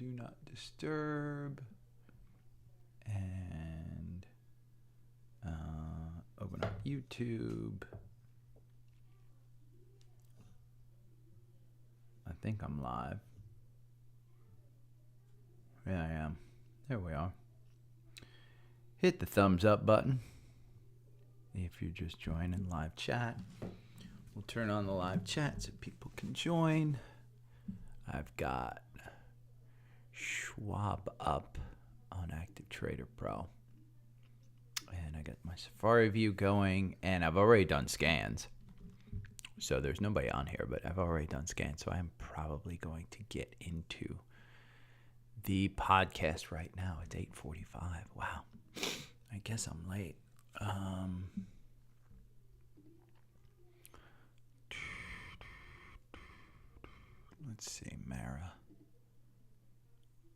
do not disturb. And open up YouTube. I think I'm live. Yeah, I am. There we are. Hit the thumbs up button if you're just joining live chat. We'll turn on the live chat so people can join. I've got Schwab up on Active Trader Pro. And I got my Safari view going, and I've already done scans. So there's nobody on here, but I've already done scans. So I'm probably going to get into the podcast right now. It's 8:45. Wow. I guess I'm late. Let's see, Mara.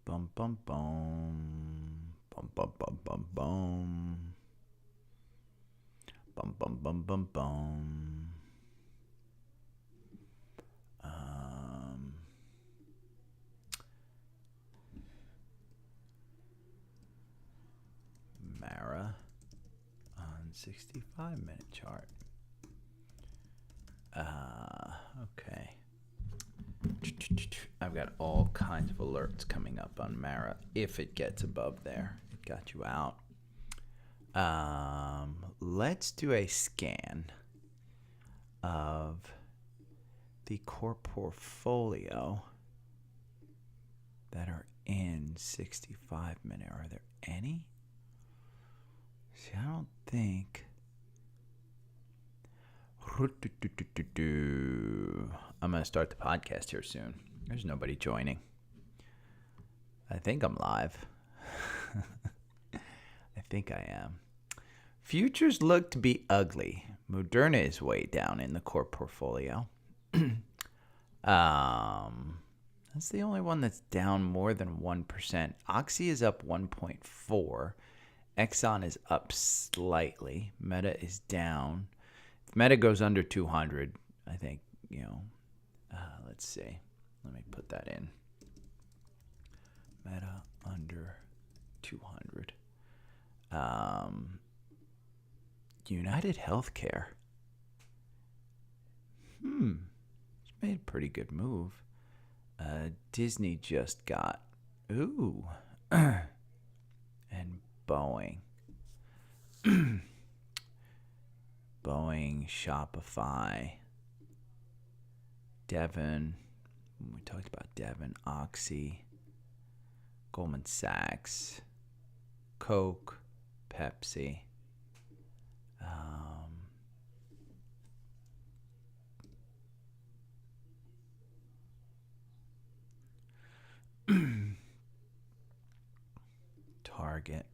Bum, bum, bum. Bum, bum, bum, bum, bum. Bum, bum, bum, bum, bum. Mara on 65-minute chart. Okay. I've got all kinds of alerts coming up on Mara. If it gets above there, it got you out. Let's do a scan of the core portfolio that are in 65-minute. Are there any? See, I don't think. I'm going to start the podcast here soon. There's nobody joining. I think I'm live. I think I am. Futures look to be ugly. Moderna is way down in the core portfolio. That's the only one that's down more than 1%. Oxy is up 1.4. Exxon is up slightly. Meta is down. If Meta goes under 200, I think, let's see. Let me put that in. Meta under 200. United Healthcare. It's made a pretty good move. Disney just got, and Boeing. Boeing, Shopify, Devon. We talked about Devon, Oxy, Goldman Sachs, Coke, Pepsi. Target,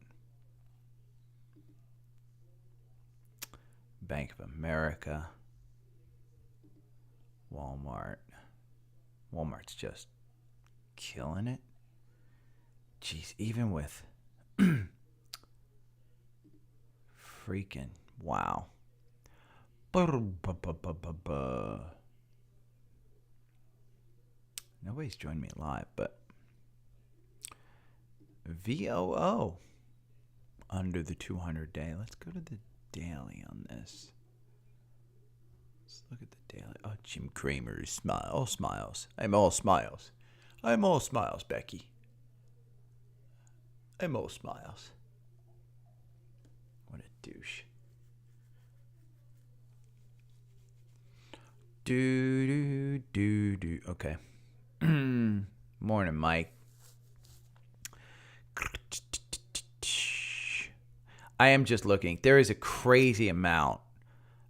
Bank of America, Walmart. Walmart's just killing it. Jeez, even with freaking wow. Nobody's joined me live, but VOO under the 200-day. Let's go to the daily on this. Let's look at the daily. Oh, Jim Cramer is all smiles. I'm all smiles. I'm all smiles, Becky. I'm all smiles. What a douche. Do. Okay. Morning, Mike. I am just looking. There is a crazy amount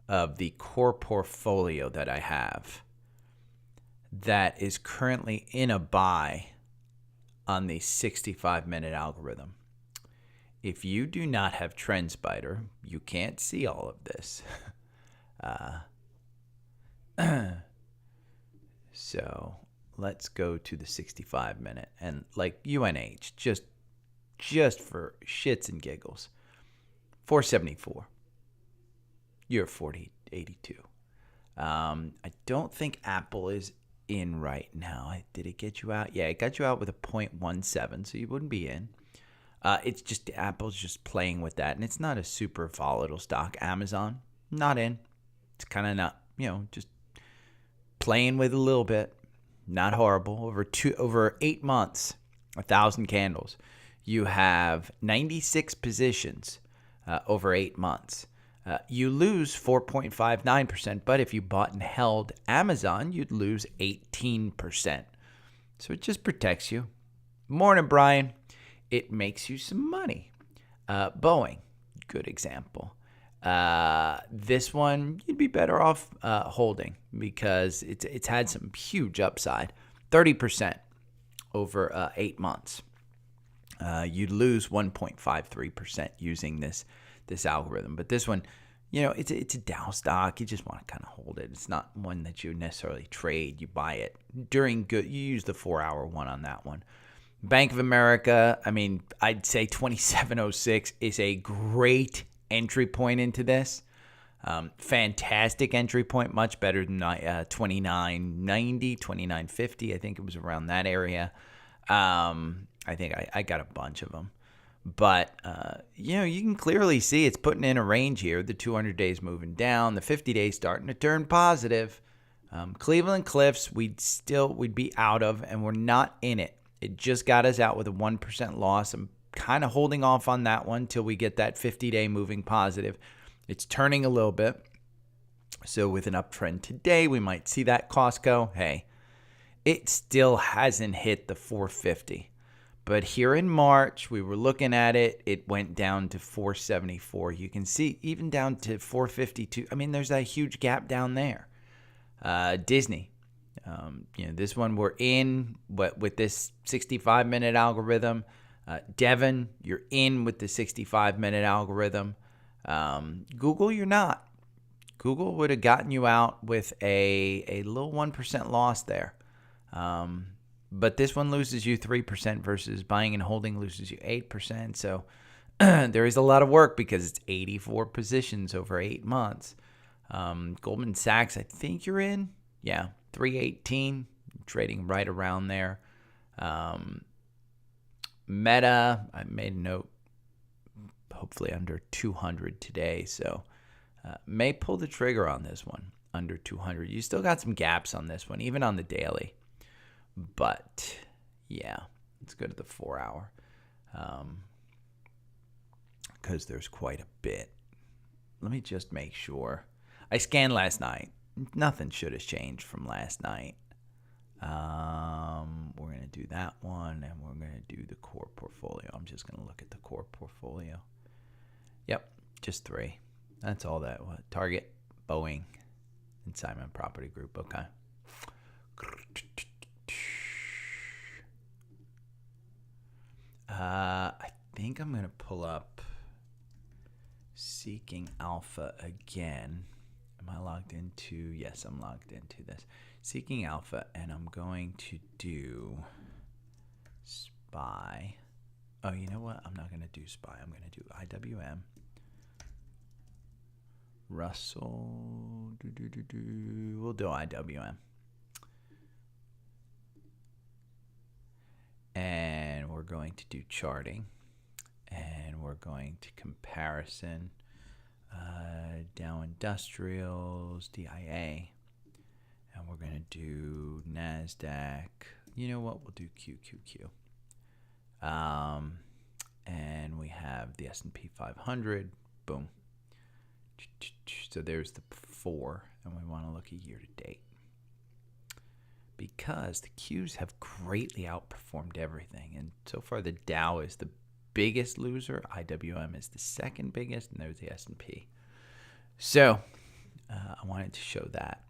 of the core portfolio that I have that is currently in a buy on the 65-minute algorithm. If you do not have TrendSpider, you can't see all of this. So let's go to the 65-minute and like UNH, just for shits and giggles. 474. You're 40.82. I don't think Apple is in right now? Did it get you out? Yeah, it got you out with a 0.17, so you wouldn't be in. It's just Apple's just playing with that, and it's not a super volatile stock. Amazon, not in. It's kind of not, just playing with a little bit. Not horrible. Over 8 months, 1,000 candles. You have 96 positions over 8 months. You lose 4.59%, but if you bought and held Amazon, you'd lose 18%. So it just protects you. Morning, Brian. It makes you some money. Boeing, good example. This one, you'd be better off holding because it's had some huge upside, 30% over 8 months. You'd lose 1.53% using this algorithm. But this one, it's a Dow stock. You just want to kind of hold it. It's not one that you necessarily trade. You buy it during good. You use the 4-hour one on that one. Bank of America, I'd say 2706 is a great entry point into this. Fantastic entry point, much better than 2990, 2950. I think it was around that area. I think I got a bunch of them. But, you can clearly see it's putting in a range here. The 200 days moving down, the 50 days starting to turn positive. Cleveland Cliffs, we'd be out of, and we're not in it. It just got us out with a 1% loss. I'm kind of holding off on that one till we get that 50-day moving positive. It's turning a little bit. So with an uptrend today, we might see that Costco. Hey, it still hasn't hit the 450. But here in March, we were looking at it. It went down to 474. You can see even down to 452. There's that huge gap down there. Disney. This one we're in with this 65-minute algorithm. Devon, you're in with the 65-minute algorithm. Google, you're not. Google would have gotten you out with a little 1% loss there. But this one loses you 3% versus buying and holding loses you 8%. So there is a lot of work because it's 84 positions over 8 months. Goldman Sachs, I think you're in. Yeah, 318, trading right around there. Meta, I made a note, hopefully under 200 today. So may pull the trigger on this one, under 200. You still got some gaps on this one, even on the daily. But, yeah, let's go to the 4-hour because there's quite a bit. Let me just make sure. I scanned last night. Nothing should have changed from last night. We're going to do that one, and we're going to do the core portfolio. I'm just going to look at the core portfolio. Yep, just 3. That's all that was. Target, Boeing, and Simon Property Group. Okay. I think I'm going to pull up Seeking Alpha again. Am I logged into? Yes, I'm logged into this. Seeking Alpha, and I'm going to do SPY. Oh, you know what? I'm not going to do SPY. I'm going to do IWM. Russell. We'll do IWM. And we're going to do charting. And we're going to comparison. Dow Industrials, DIA. And we're going to do NASDAQ. You know what? We'll do QQQ. And we have the S&P 500. Boom. So there's the 4. And we want to look at year to date. Because the Qs have greatly outperformed everything. And so far the Dow is the biggest loser. IWM is the second biggest. And there's the S&P. So I wanted to show that.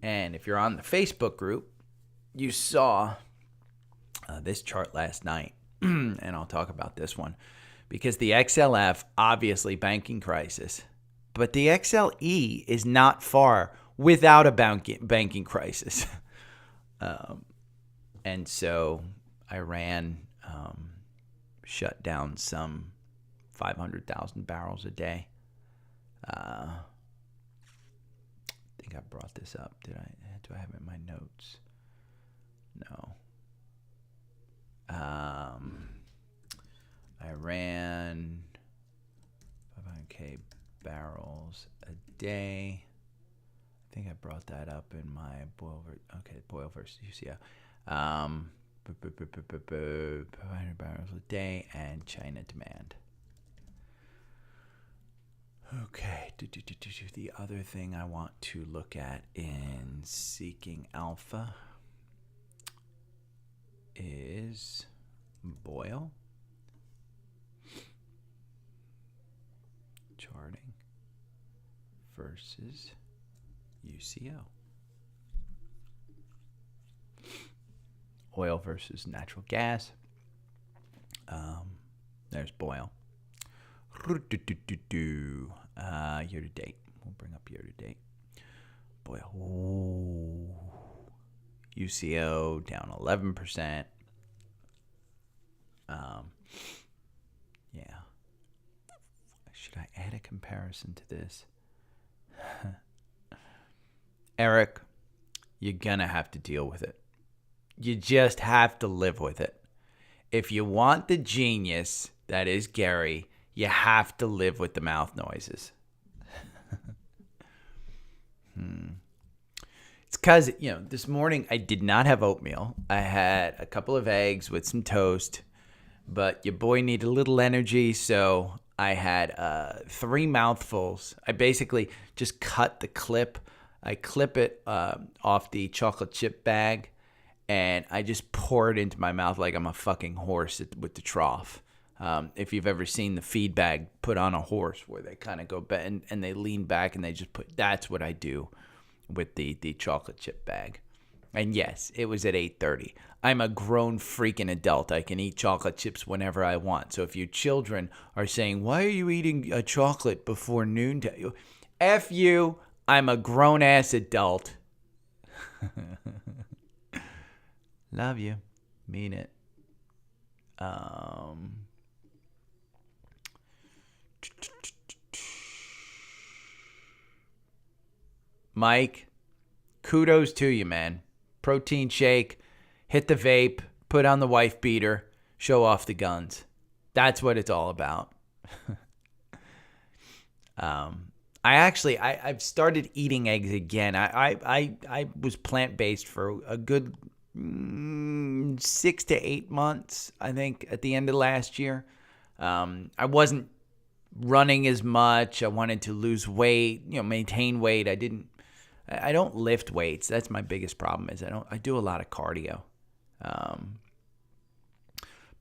And if you're on the Facebook group, you saw this chart last night. And I'll talk about this one. Because the XLF, obviously banking crisis. But the XLE is not far without a banking crisis. And so Iran shut down some 500,000 barrels a day. I think I brought this up. Did I Do I have it in my notes? No. I ran 500K barrels a day. I think I brought that up in my boil versus UCO. 500 barrels a day and China demand. Okay. The other thing I want to look at in Seeking Alpha is BOIL. Charting versus UCO. Oil versus natural gas. There's BOIL. Year to date. We'll bring up year to date. BOIL. Ooh. UCO down 11%. Yeah. Should I add a comparison to this? Eric, you're going to have to deal with it. You just have to live with it. If you want the genius that is Gary, you have to live with the mouth noises. It's because, this morning I did not have oatmeal. I had a couple of eggs with some toast, but your boy needed a little energy, so I had 3 mouthfuls. I basically just cut the clip. I clip it off the chocolate chip bag, and I just pour it into my mouth like I'm a fucking horse with the trough. If you've ever seen the feed bag put on a horse where they kind of go back and they lean back and they just that's what I do with the chocolate chip bag. And yes, it was at 8:30. I'm a grown freaking adult. I can eat chocolate chips whenever I want. So if your children are saying, why are you eating a chocolate before noontime? F you, I'm a grown-ass adult. Love you. Mean it. Mike, kudos to you, man. Protein shake, hit the vape, put on the wife beater, show off the guns. That's what it's all about. I've started eating eggs again. I was plant-based for a good 6 to 8 months, I think, at the end of last year. I wasn't running as much. I wanted to lose weight, maintain weight. I don't lift weights. That's my biggest problem is I do a lot of cardio.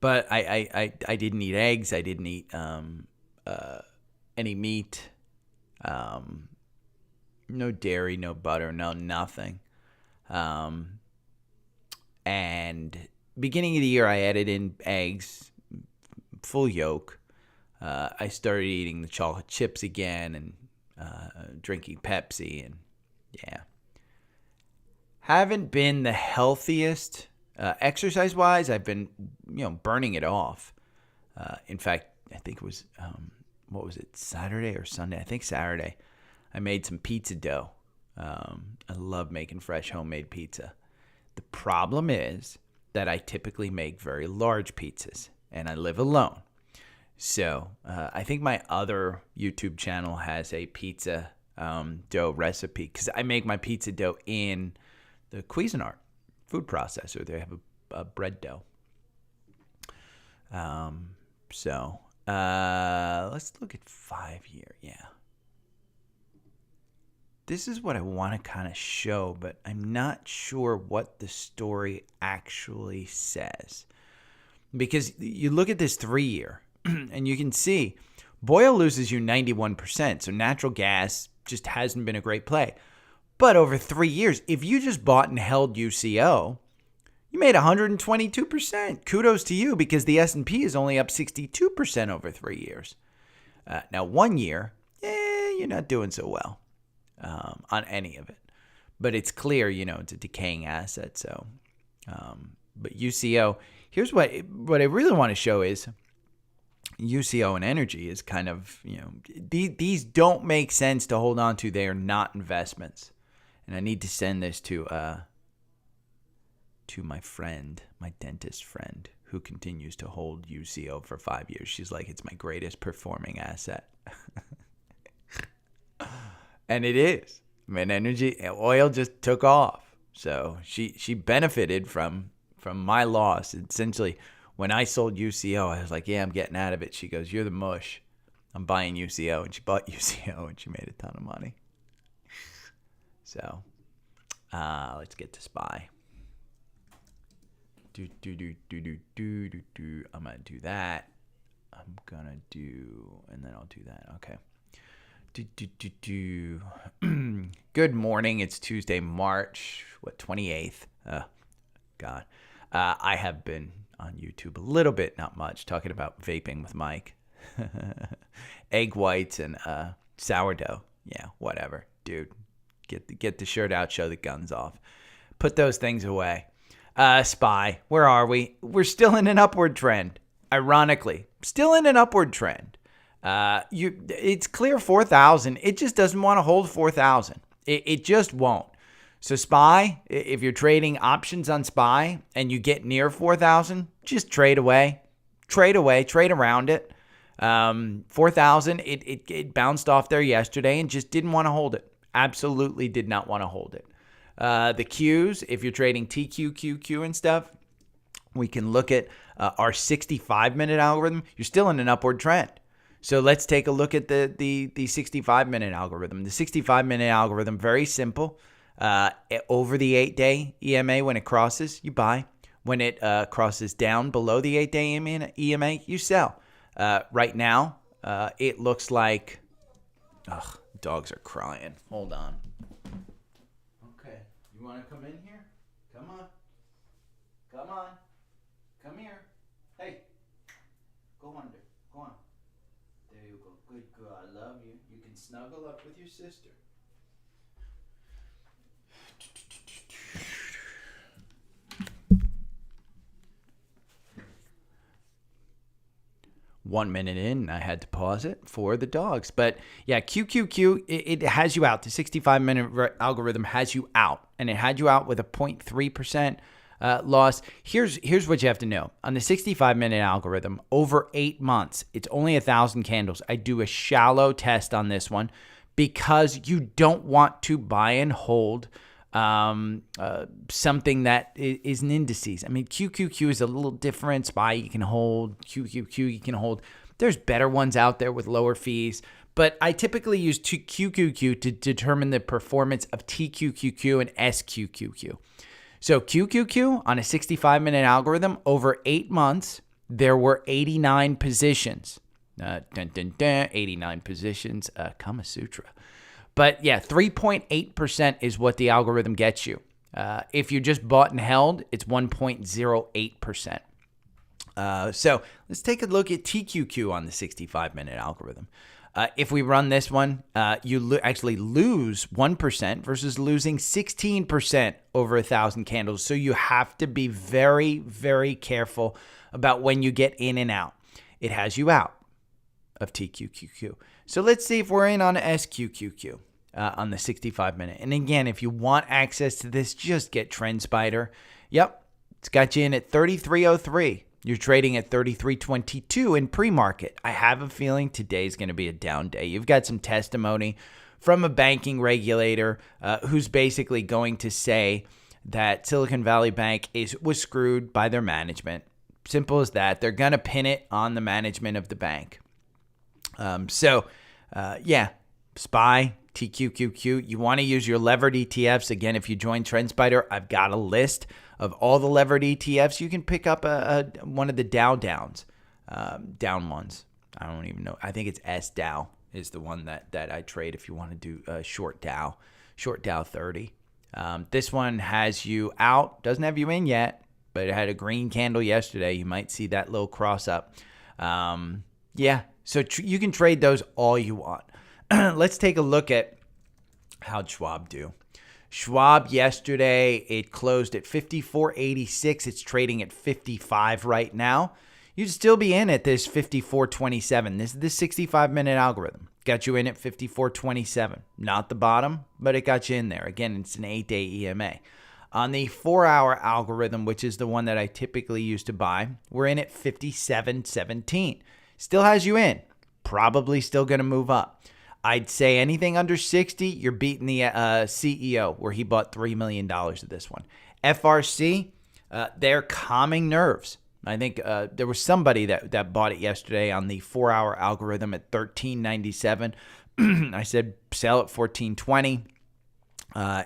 But I didn't eat eggs. I didn't eat any meat. No dairy, no butter, nothing. And beginning of the year, I added in eggs, full yolk. I started eating the chocolate chips again and drinking Pepsi. And yeah. Haven't been the healthiest exercise-wise. I've been, burning it off. In fact, I think it was, Saturday or Sunday? I think Saturday. I made some pizza dough. I love making fresh homemade pizza. The problem is that I typically make very large pizzas, and I live alone. So I think my other YouTube channel has a pizza dough recipe because I make my pizza dough in the Cuisinart food processor. They have a bread dough. So let's look at 5 year. Yeah. This is what I want to kind of show, but I'm not sure what the story actually says. Because you look at this 3 year, and you can see BOIL loses you 91%. So natural gas just hasn't been a great play. But over 3 years, if you just bought and held UCO, you made 122%. Kudos to you because the S&P is only up 62% over 3 years. Now, 1 year, you're not doing so well on any of it. But it's clear, it's a decaying asset. So, but UCO, here's what I really want to show is UCO and energy is kind of, these don't make sense to hold on to. They are not investments. And I need to send this to my friend, my dentist friend, who continues to hold UCO for 5 years. She's like, it's my greatest performing asset. And it is. Man, oil just took off. So she benefited from my loss. Essentially, when I sold UCO, I was like, yeah, I'm getting out of it. She goes, you're the mush. I'm buying UCO. And she bought UCO and she made a ton of money. So let's get to SPY. I'm going to do that. And then I'll do that. Okay. Good morning. It's Tuesday, March 28th. God. I have been on YouTube a little bit, not much, talking about vaping with Mike. Egg whites and sourdough. Yeah, whatever. Dude, get the shirt out, show the guns off. Put those things away. SPY, where are we? We're still in an upward trend. Ironically, still in an upward trend. It's clear 4,000. It just doesn't want to hold 4,000. It just won't. So SPY, if you're trading options on SPY and you get near 4,000, just trade away. Trade around it. 4,000, it bounced off there yesterday and just didn't want to hold it. Absolutely did not want to hold it. The Qs, if you're trading TQQQ and stuff, we can look at our 65-minute algorithm. You're still in an upward trend. So let's take a look at the 65-minute algorithm. The 65-minute algorithm, very simple. Over the 8-day EMA, when it crosses, you buy. When it crosses down below the 8-day EMA, you sell. Right now, it looks like... Ugh, dogs are crying. Hold on. Okay, you want to come in here? Come on. Come here. Hey, go under. Go on. There you go. Good girl. I love you. You can snuggle up with your sister. One minute in, I had to pause it for the dogs. But yeah, QQQ, it has you out. The 65-minute algorithm has you out. And it had you out with a 0.3% loss. Here's what you have to know. On the 65-minute algorithm, over 8 months, it's only 1,000 candles. I do a shallow test on this one because you don't want to buy and hold something that is an indices. I mean, QQQ is a little different. SPY you can hold, QQQ you can hold. There's better ones out there with lower fees, but I typically use QQQ to determine the performance of TQQQ and SQQQ. So QQQ on a 65-minute algorithm, over 8 months, there were 89 positions. 89 positions, Kama Sutra. But yeah, 3.8% is what the algorithm gets you. If you just bought and held, it's 1.08%. So let's take a look at TQQ on the 65-minute algorithm. If we run this one, you actually lose 1% versus losing 16% over 1,000 candles. So you have to be very, very careful about when you get in and out. It has you out of TQQQ. So let's see if we're in on SQQQ on the 65-minute. And again, if you want access to this, just get TrendSpider. Yep, it's got you in at 33.03. You're trading at 33.22 in pre-market. I have a feeling today's going to be a down day. You've got some testimony from a banking regulator who's basically going to say that Silicon Valley Bank was screwed by their management. Simple as that. They're going to pin it on the management of the bank. Yeah, SPY, TQQQ. You want to use your levered ETFs. Again, if you join TrendSpider, I've got a list of all the levered ETFs. You can pick up one of the down ones. I don't even know. I think it's SDOW is the one that I trade if you want to do short Dow 30. This one has you out. Doesn't have you in yet, but it had a green candle yesterday. You might see that little cross up. Yeah. So you can trade those all you want. Let's take a look at how'd Schwab do. Schwab yesterday, it closed at 54.86. It's trading at 55 right now. You'd still be in at this 54.27. This is the 65-minute algorithm. got you in at 54.27. Not the bottom, but it got you in there. Again, it's an 8-day EMA. On the 4-hour algorithm, which is the one that I typically use to buy, we're in at 57.17. Still has you in. Probably still going to move up. I'd say anything under 60, you're beating the CEO, where he bought $3 million of this one. FRC, they're calming nerves. I think there was somebody that bought it yesterday on the 4-hour algorithm at $13.97. I said sell at $14.20.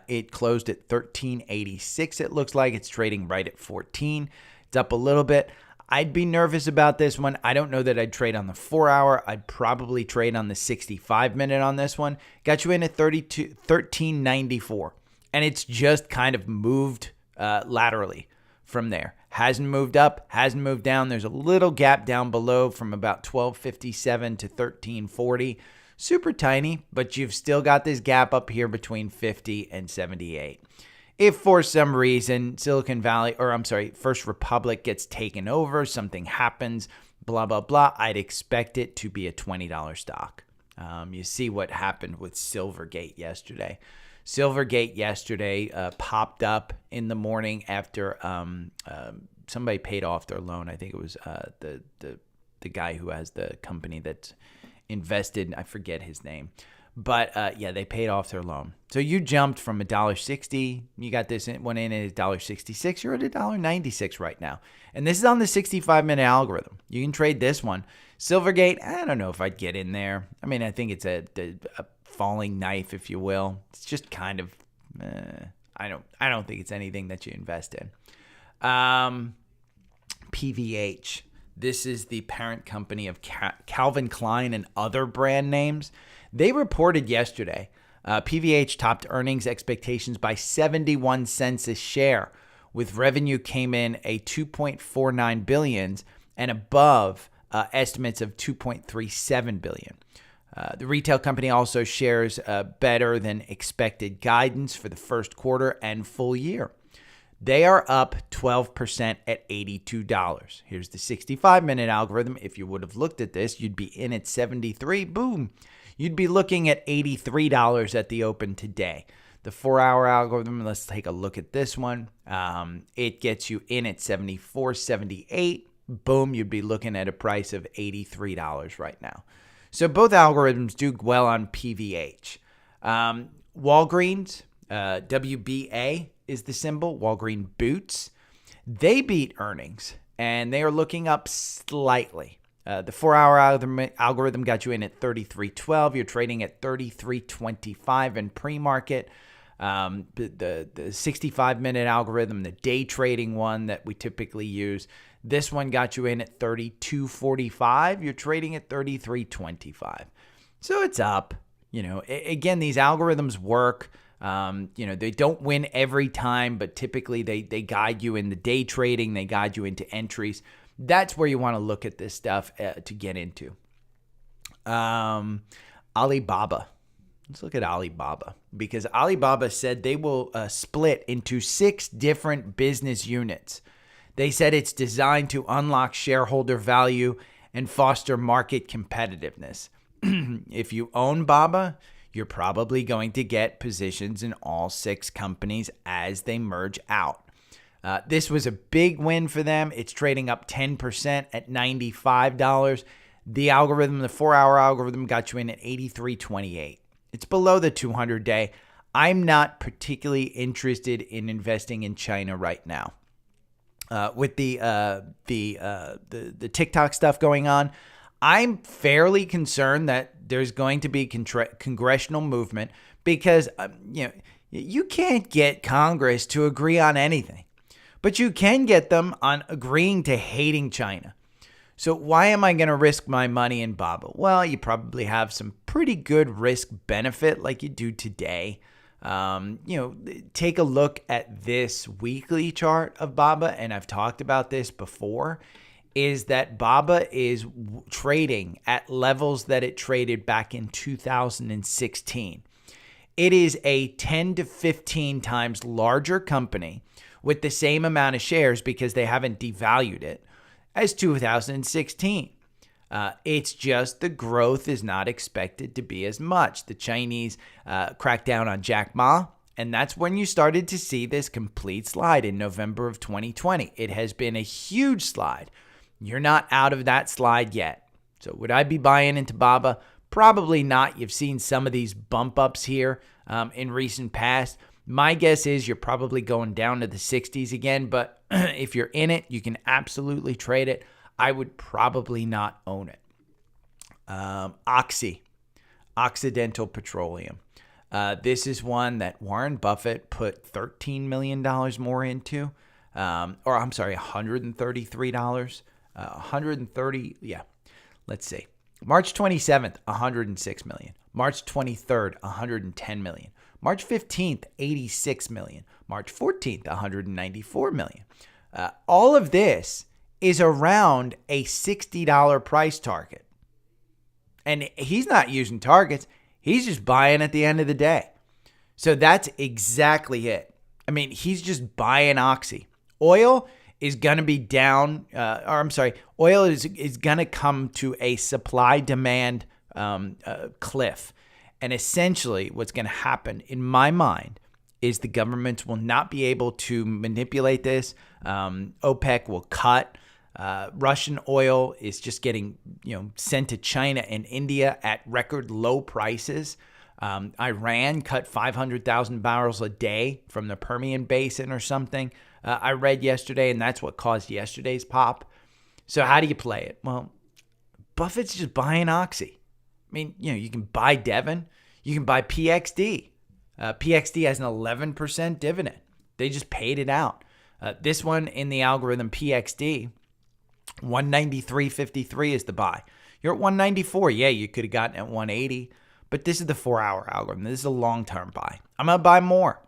It closed at $13.86. It looks like it's trading right at 14. It's up a little bit. I'd be nervous about this one. I don't know that I'd trade on the 4-hour. I'd probably trade on the 65-minute on this one. Got you in at $13.94. And it's just kind of moved laterally from there. Hasn't moved up, hasn't moved down. There's a little gap down below from about 12.57 to 13.40. Super tiny, but you've still got this gap up here between 50 and 78. If for some reason First Republic gets taken over, something happens, blah, blah, blah, I'd expect it to be a $20 stock. You see what happened with Silvergate yesterday. Silvergate yesterday popped up in the morning after somebody paid off their loan. I think it was the guy who has the company that's invested. I forget his name. But, they paid off their loan. So you jumped from $1.60. You got this one in at $1.66. You're at $1.96 right now. And this is on the 65-minute algorithm. You can trade this one. Silvergate, I don't know if I'd get in there. I mean, I think it's a falling knife, if you will. It's just kind of, I don't think it's anything that you invest in. PVH. This is the parent company of Calvin Klein and other brand names. They reported yesterday. PVH topped earnings expectations by 71 cents a share, with revenue came in a $2.49 billion and above estimates of $2.37 billion. The retail company also shares better than expected guidance for the first quarter and full year. They are up 12% at $82. Here's the 65-minute algorithm. If you would have looked at this, you'd be in at 73. Boom. You'd be looking at $83 at the open today. The 4-hour algorithm, let's take a look at this one. It gets you in at 74, 78. Boom, you'd be looking at a price of $83 right now. So both algorithms do well on PVH. Walgreens, WBA is the symbol, Walgreen Boots. They beat earnings, and they are looking up slightly. The 4-hour algorithm got you in at 33.12. You're trading at 33.25 in pre-market. The 65-minute algorithm, the day trading one that we typically use, this one got you in at 32.45. You're trading at 33.25. So it's up. Again, these algorithms work. They don't win every time, but typically they guide you in the day trading. They guide you into entries. That's where you want to look at this stuff to get into. Alibaba. Let's look at Alibaba, because Alibaba said they will split into 6 different business units. They said it's designed to unlock shareholder value and foster market competitiveness. If you own Baba, you're probably going to get positions in all 6 companies as they merge out. This was a big win for them. It's trading up 10% at $95. The 4-hour algorithm got you in at 83.28. It's below the 200-day. I'm not particularly interested in investing in China right now. With the TikTok stuff going on, I'm fairly concerned that there's going to be congressional movement, because you can't get Congress to agree on anything, but you can get them on agreeing to hating China. So why am I going to risk my money in Baba? Well, you probably have some pretty good risk benefit like you do today. Take a look at this weekly chart of Baba, and I've talked about this before, is that Baba is trading at levels that it traded back in 2016. It is a 10 to 15 times larger company with the same amount of shares, because they haven't devalued it, as 2016. It's just the growth is not expected to be as much. The Chinese cracked down on Jack Ma, and that's when you started to see this complete slide in November of 2020. It has been a huge slide. You're not out of that slide yet. So would I be buying into BABA? Probably not. You've seen some of these bump ups here in recent past. My guess is you're probably going down to the 60s again, but if you're in it, you can absolutely trade it. I would probably not own it. Oxy, Occidental Petroleum. This is one that Warren Buffett put $13 million more into, $133. 130, yeah. Let's see. March 27th, 106 million. March 23rd, 110 million. March 15th, 86 million. March 14th, 194 million. All of this is around a $60 price target. And he's not using targets. He's just buying at the end of the day. So that's exactly it. I mean, he's just buying Oxy. Oil is going to be down, oil is going to come to a supply-demand cliff. And essentially what's going to happen, in my mind, is the governments will not be able to manipulate this. OPEC will cut. Russian oil is just getting sent to China and India at record low prices. Iran cut 500,000 barrels a day from the Permian Basin or something. I read yesterday, and that's what caused yesterday's pop. So how do you play it? Well, Buffett's just buying Oxy. I mean, you can buy Devon. You can buy PXD. PXD has an 11% dividend. They just paid it out. This one in the algorithm, PXD, 193.53 is the buy. You're at 194. Yeah, you could have gotten at 180, but this is the 4-hour algorithm. This is a long-term buy. I'm going to buy more.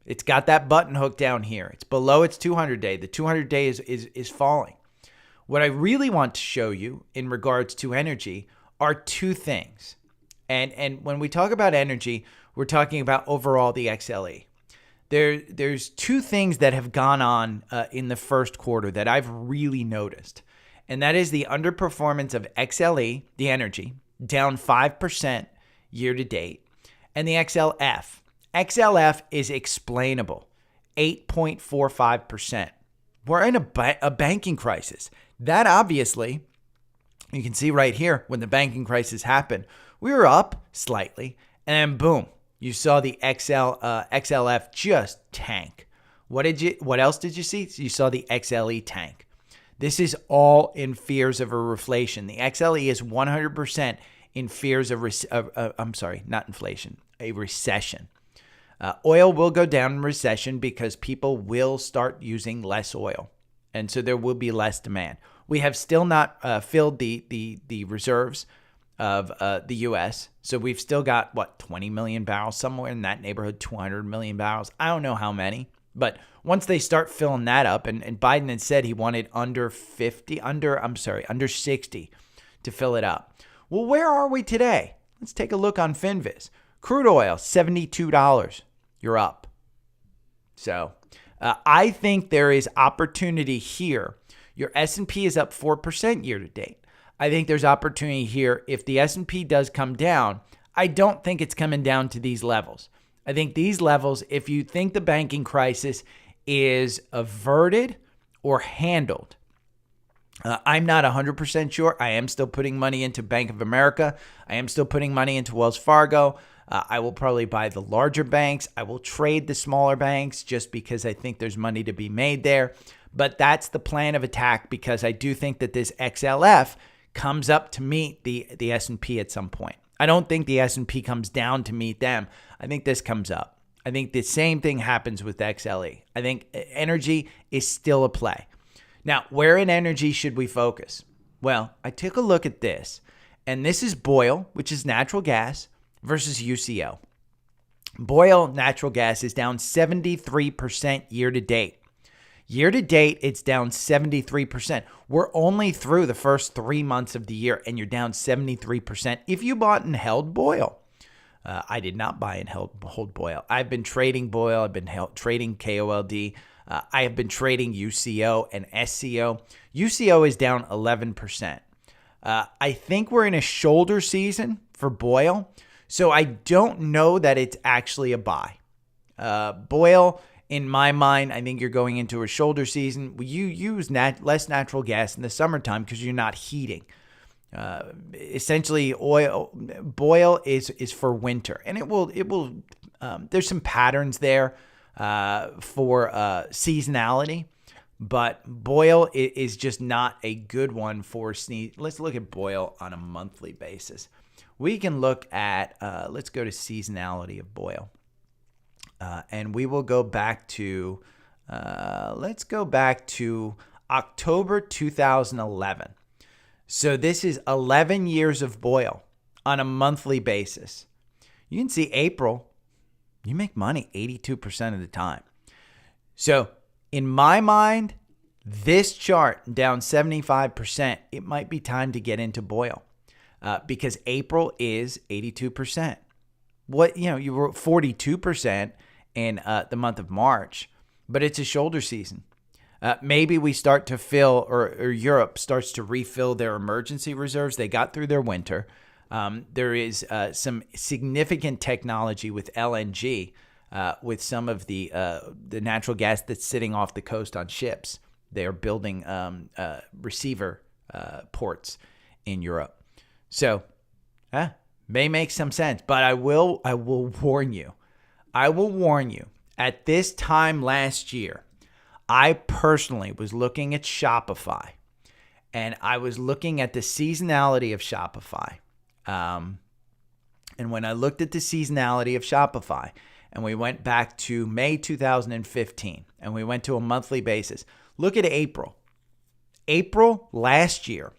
It's got that button hook down here. It's below its 200-day. The 200-day is falling. What I really want to show you in regards to energy are two things. And when we talk about energy, we're talking about overall the XLE. There's two things that have gone on in the first quarter that I've really noticed. And that is the underperformance of XLE, the energy, down 5% year to date. And the XLF. XLF is explainable, 8.45%. We're in a banking crisis. That obviously, you can see right here, when the banking crisis happened, we were up slightly, and then boom, you saw the XLF just tank. What else did you see? You saw the XLE tank. This is all in fears of a reflation. The XLE is 100% in fears of not inflation, a recession. Oil will go down in recession because people will start using less oil, and so there will be less demand. We have still not filled the reserves of the U.S., so we've still got, 20 million barrels, somewhere in that neighborhood, 200 million barrels. I don't know how many, but once they start filling that up, and Biden had said he wanted under 60 to fill it up. Well, where are we today? Let's take a look on FinViz. Crude oil, $72. You're up. So I think there is opportunity here. Your S&P is up 4% year to date. I think there's opportunity here. If the S&P does come down, I don't think it's coming down to these levels. I think these levels, if you think the banking crisis is averted or handled, I'm not 100% sure. I am still putting money into Bank of America. I am still putting money into Wells Fargo. I will probably buy the larger banks. I will trade the smaller banks just because I think there's money to be made there. But that's the plan of attack, because I do think that this XLF comes up to meet the S&P at some point. I don't think the S&P comes down to meet them. I think this comes up. I think the same thing happens with XLE. I think energy is still a play. Now, where in energy should we focus? Well, I took a look at this, and this is Boyle, which is natural gas, versus UCO. Boyle natural gas is down 73% year to date. Year to date, it's down 73%. We're only through the first 3 months of the year, and you're down 73% if you bought and held Boyle. I did not buy and hold Boyle. I've been trading Boyle. I've been trading KOLD. I have been trading UCO and SCO. UCO is down 11%. I think we're in a shoulder season for Boyle, so I don't know that it's actually a buy. Boyle, in my mind, I think you're going into a shoulder season. You use less natural gas in the summertime because you're not heating. Essentially, Boyle is for winter, and it will. There's some patterns there for seasonality, but Boyle is just not a good one for sneeze. Let's look at Boyle on a monthly basis. We can look at. Let's go to seasonality of Boyle. And we will go back to, let's go back to October 2011. So this is 11 years of Boyle on a monthly basis. You can see April, you make money 82% of the time. So in my mind, this chart down 75%, it might be time to get into Boyle because April is 82%. You were 42% in the month of March, but it's a shoulder season. Maybe we start to fill, or Europe starts to refill their emergency reserves. They got through their winter. There is some significant technology with LNG, with some of the natural gas that's sitting off the coast on ships. They are building receiver ports in Europe. So, may make some sense, but I will warn you. I will warn you, at this time last year, I personally was looking at Shopify, and I was looking at the seasonality of Shopify. And when I looked at the seasonality of Shopify, and we went back to May 2015, and we went to a monthly basis, look at April. April last year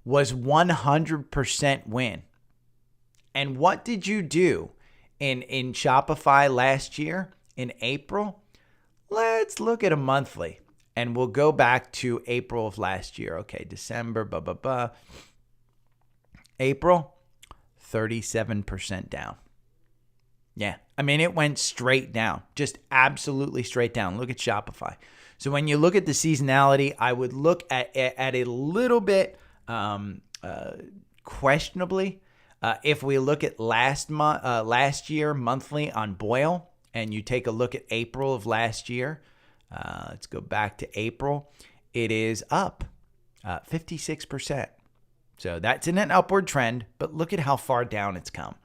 was 100% win. And what did you do in Shopify last year in April? Let's look at a monthly, and we'll go back to April of last year. Okay, December, April, 37% down. Yeah, I mean, it went straight down, just absolutely straight down. Look at Shopify. So when you look at the seasonality, I would look at a little bit questionably. If we look at last year monthly on Boyle, and you take a look at April of last year, let's go back to April. It is up 56%. So that's in an upward trend, but look at how far down it's come.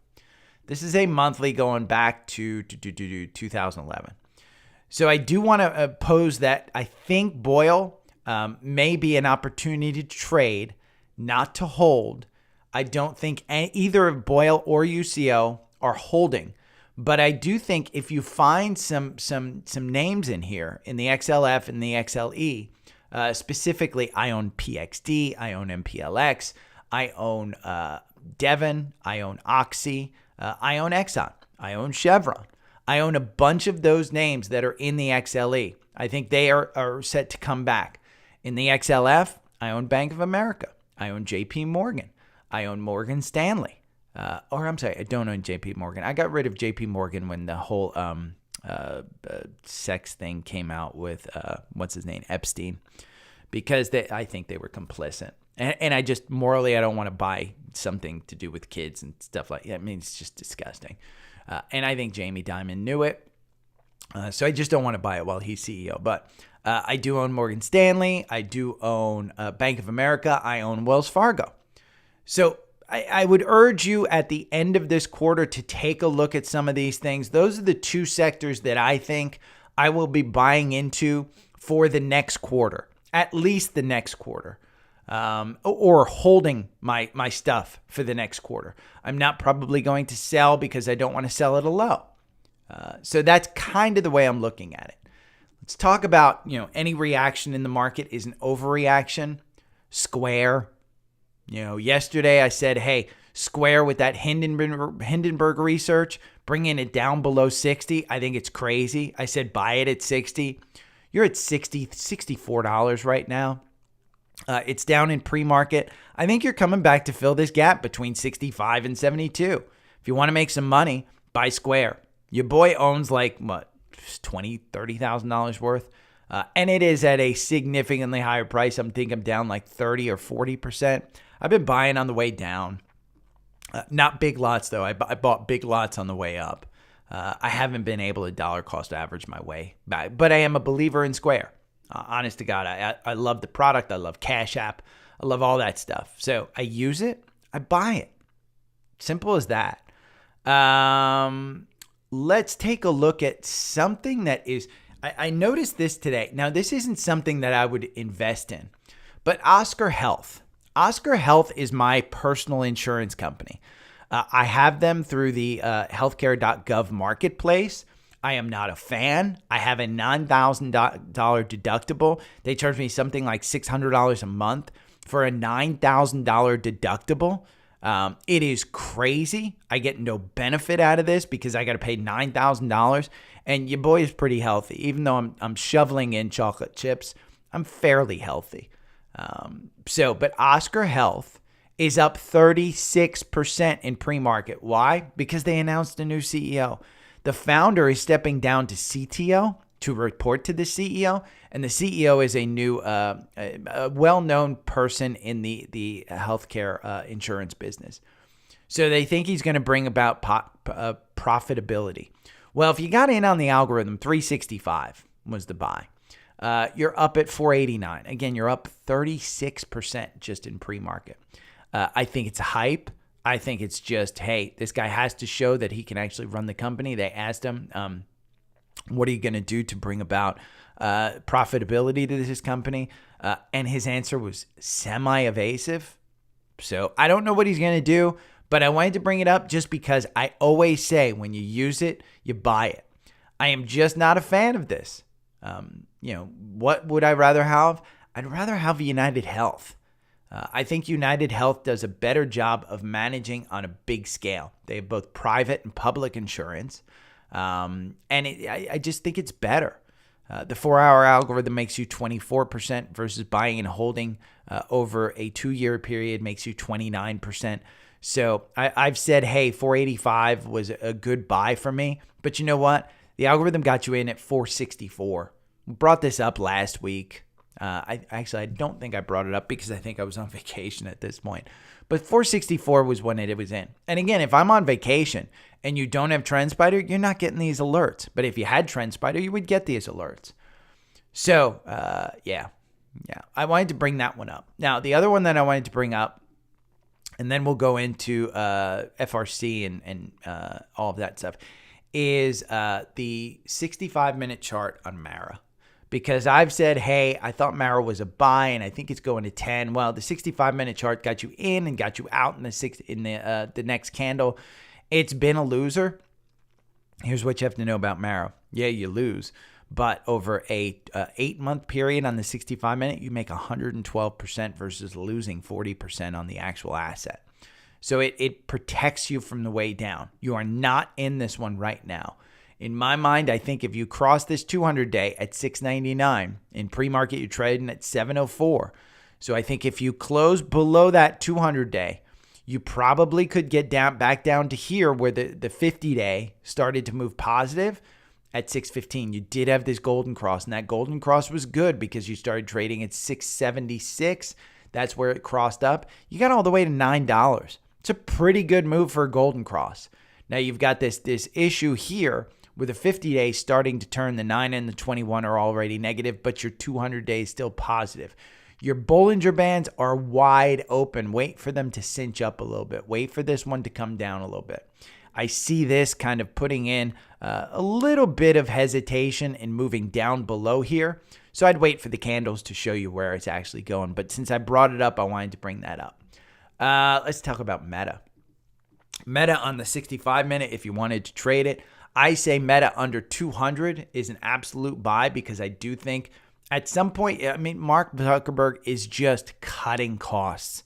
This is a monthly going back to 2011. So I do want to pose that I think Boyle may be an opportunity to trade, not to hold. I don't think either of Boyle or UCO are holding, but I do think if you find some names in here in the XLF and the XLE, specifically I own PXD, I own MPLX, I own Devon, I own Oxy, I own Exxon, I own Chevron. I own a bunch of those names that are in the XLE. I think they are set to come back. In the XLF, I own Bank of America. I own JP Morgan. I own Morgan Stanley. I don't own JP Morgan. I got rid of JP Morgan when the whole sex thing came out with, what's his name, Epstein, because I think they were complicit. And I just, morally, I don't want to buy something to do with kids and stuff like that. I mean, it's just disgusting. And I think Jamie Dimon knew it. So I just don't want to buy it while he's CEO. But I do own Morgan Stanley. I do own Bank of America. I own Wells Fargo. So I would urge you at the end of this quarter to take a look at some of these things. Those are the two sectors that I think I will be buying into for the next quarter, at least the next quarter, or holding my stuff for the next quarter. I'm not probably going to sell because I don't want to sell at a low. So that's kind of the way I'm looking at it. Let's talk about, any reaction in the market is an overreaction. Square. Yesterday I said, hey, Square with that Hindenburg research, bringing it down below 60. I think it's crazy. I said, buy it at 60. You're at $64 right now. It's down in pre-market. I think you're coming back to fill this gap between 65 and 72. If you want to make some money, buy Square. Your boy owns $20,000, $30,000 worth. And it is at a significantly higher price. I'm down like 30 or 40%. I've been buying on the way down. Not big lots, though. I bought big lots on the way up. I haven't been able to dollar cost average my way back, but I am a believer in Square. Honest to God, I love the product. I love Cash App. I love all that stuff. So I use it. I buy it. Simple as that. Let's take a look at something that is, I noticed this today. Now, this isn't something that I would invest in, but Oscar Health. Oscar Health is my personal insurance company. I have them through the healthcare.gov marketplace. I am not a fan. I have a $9,000 deductible. They charge me something like $600 a month for a $9,000 deductible. It is crazy. I get no benefit out of this because I got to pay $9,000, and your boy is pretty healthy. Even though I'm shoveling in chocolate chips, I'm fairly healthy. But Oscar Health is up 36% in pre-market. Why? Because they announced a new CEO. The founder is stepping down to CTO to report to the CEO, and the CEO is a new, well-known person in the healthcare insurance business. So they think he's going to bring about profitability. Well, if you got in on the algorithm, 365 was the buy. You're up at 489. Again, you're up 36% just in pre-market. I think it's hype. I think it's just, hey, this guy has to show that he can actually run the company. They asked him, what are you going to do to bring about profitability to this company? And his answer was semi-evasive. So I don't know what he's going to do, but I wanted to bring it up just because I always say when you use it, you buy it. I am just not a fan of this. What would I rather have? I'd rather have United Health. I think United Health does a better job of managing on a big scale. They have both private and public insurance. I just think it's better. The 4-hour algorithm makes you 24% versus buying and holding over a 2-year period makes you 29%. So I've said, hey, 485 was a good buy for me. But you know what? The algorithm got you in at 464. We brought this up last week. I don't think I brought it up because I think I was on vacation at this point. But 464 was when it was in. And again, if I'm on vacation and you don't have TrendSpider, you're not getting these alerts. But if you had TrendSpider, you would get these alerts. So, yeah. I wanted to bring that one up. Now, the other one that I wanted to bring up, and then we'll go into FRC and all of that stuff, is the 65-minute chart on Mara. Because I've said, hey, I thought Mara was a buy, and I think it's going to 10. Well, the 65-minute chart got you in and got you out in the next candle. It's been a loser. Here's what you have to know about Mara. Yeah, you lose. But over a 8-month period on the 65-minute, you make 112% versus losing 40% on the actual asset. So it protects you from the way down. You are not in this one right now. In my mind, I think if you cross this 200-day at 699, in pre-market you're trading at 704. So I think if you close below that 200-day, you probably could get back down to here where the 50-day started to move positive at 615. You did have this golden cross, and that golden cross was good because you started trading at 676. That's where it crossed up. You got all the way to $9. It's a pretty good move for a golden cross. Now you've got this issue here where the 50-day starting to turn. The 9 and the 21 are already negative, but your 200-day is still positive. Your Bollinger Bands are wide open. Wait for them to cinch up a little bit. Wait for this one to come down a little bit. I see this kind of putting in a little bit of hesitation and moving down below here. So I'd wait for the candles to show you where it's actually going. But since I brought it up, I wanted to bring that up. Let's talk about Meta. Meta on the 65-minute, if you wanted to trade it, I say Meta under 200 is an absolute buy because I do think at some point, Mark Zuckerberg is just cutting costs.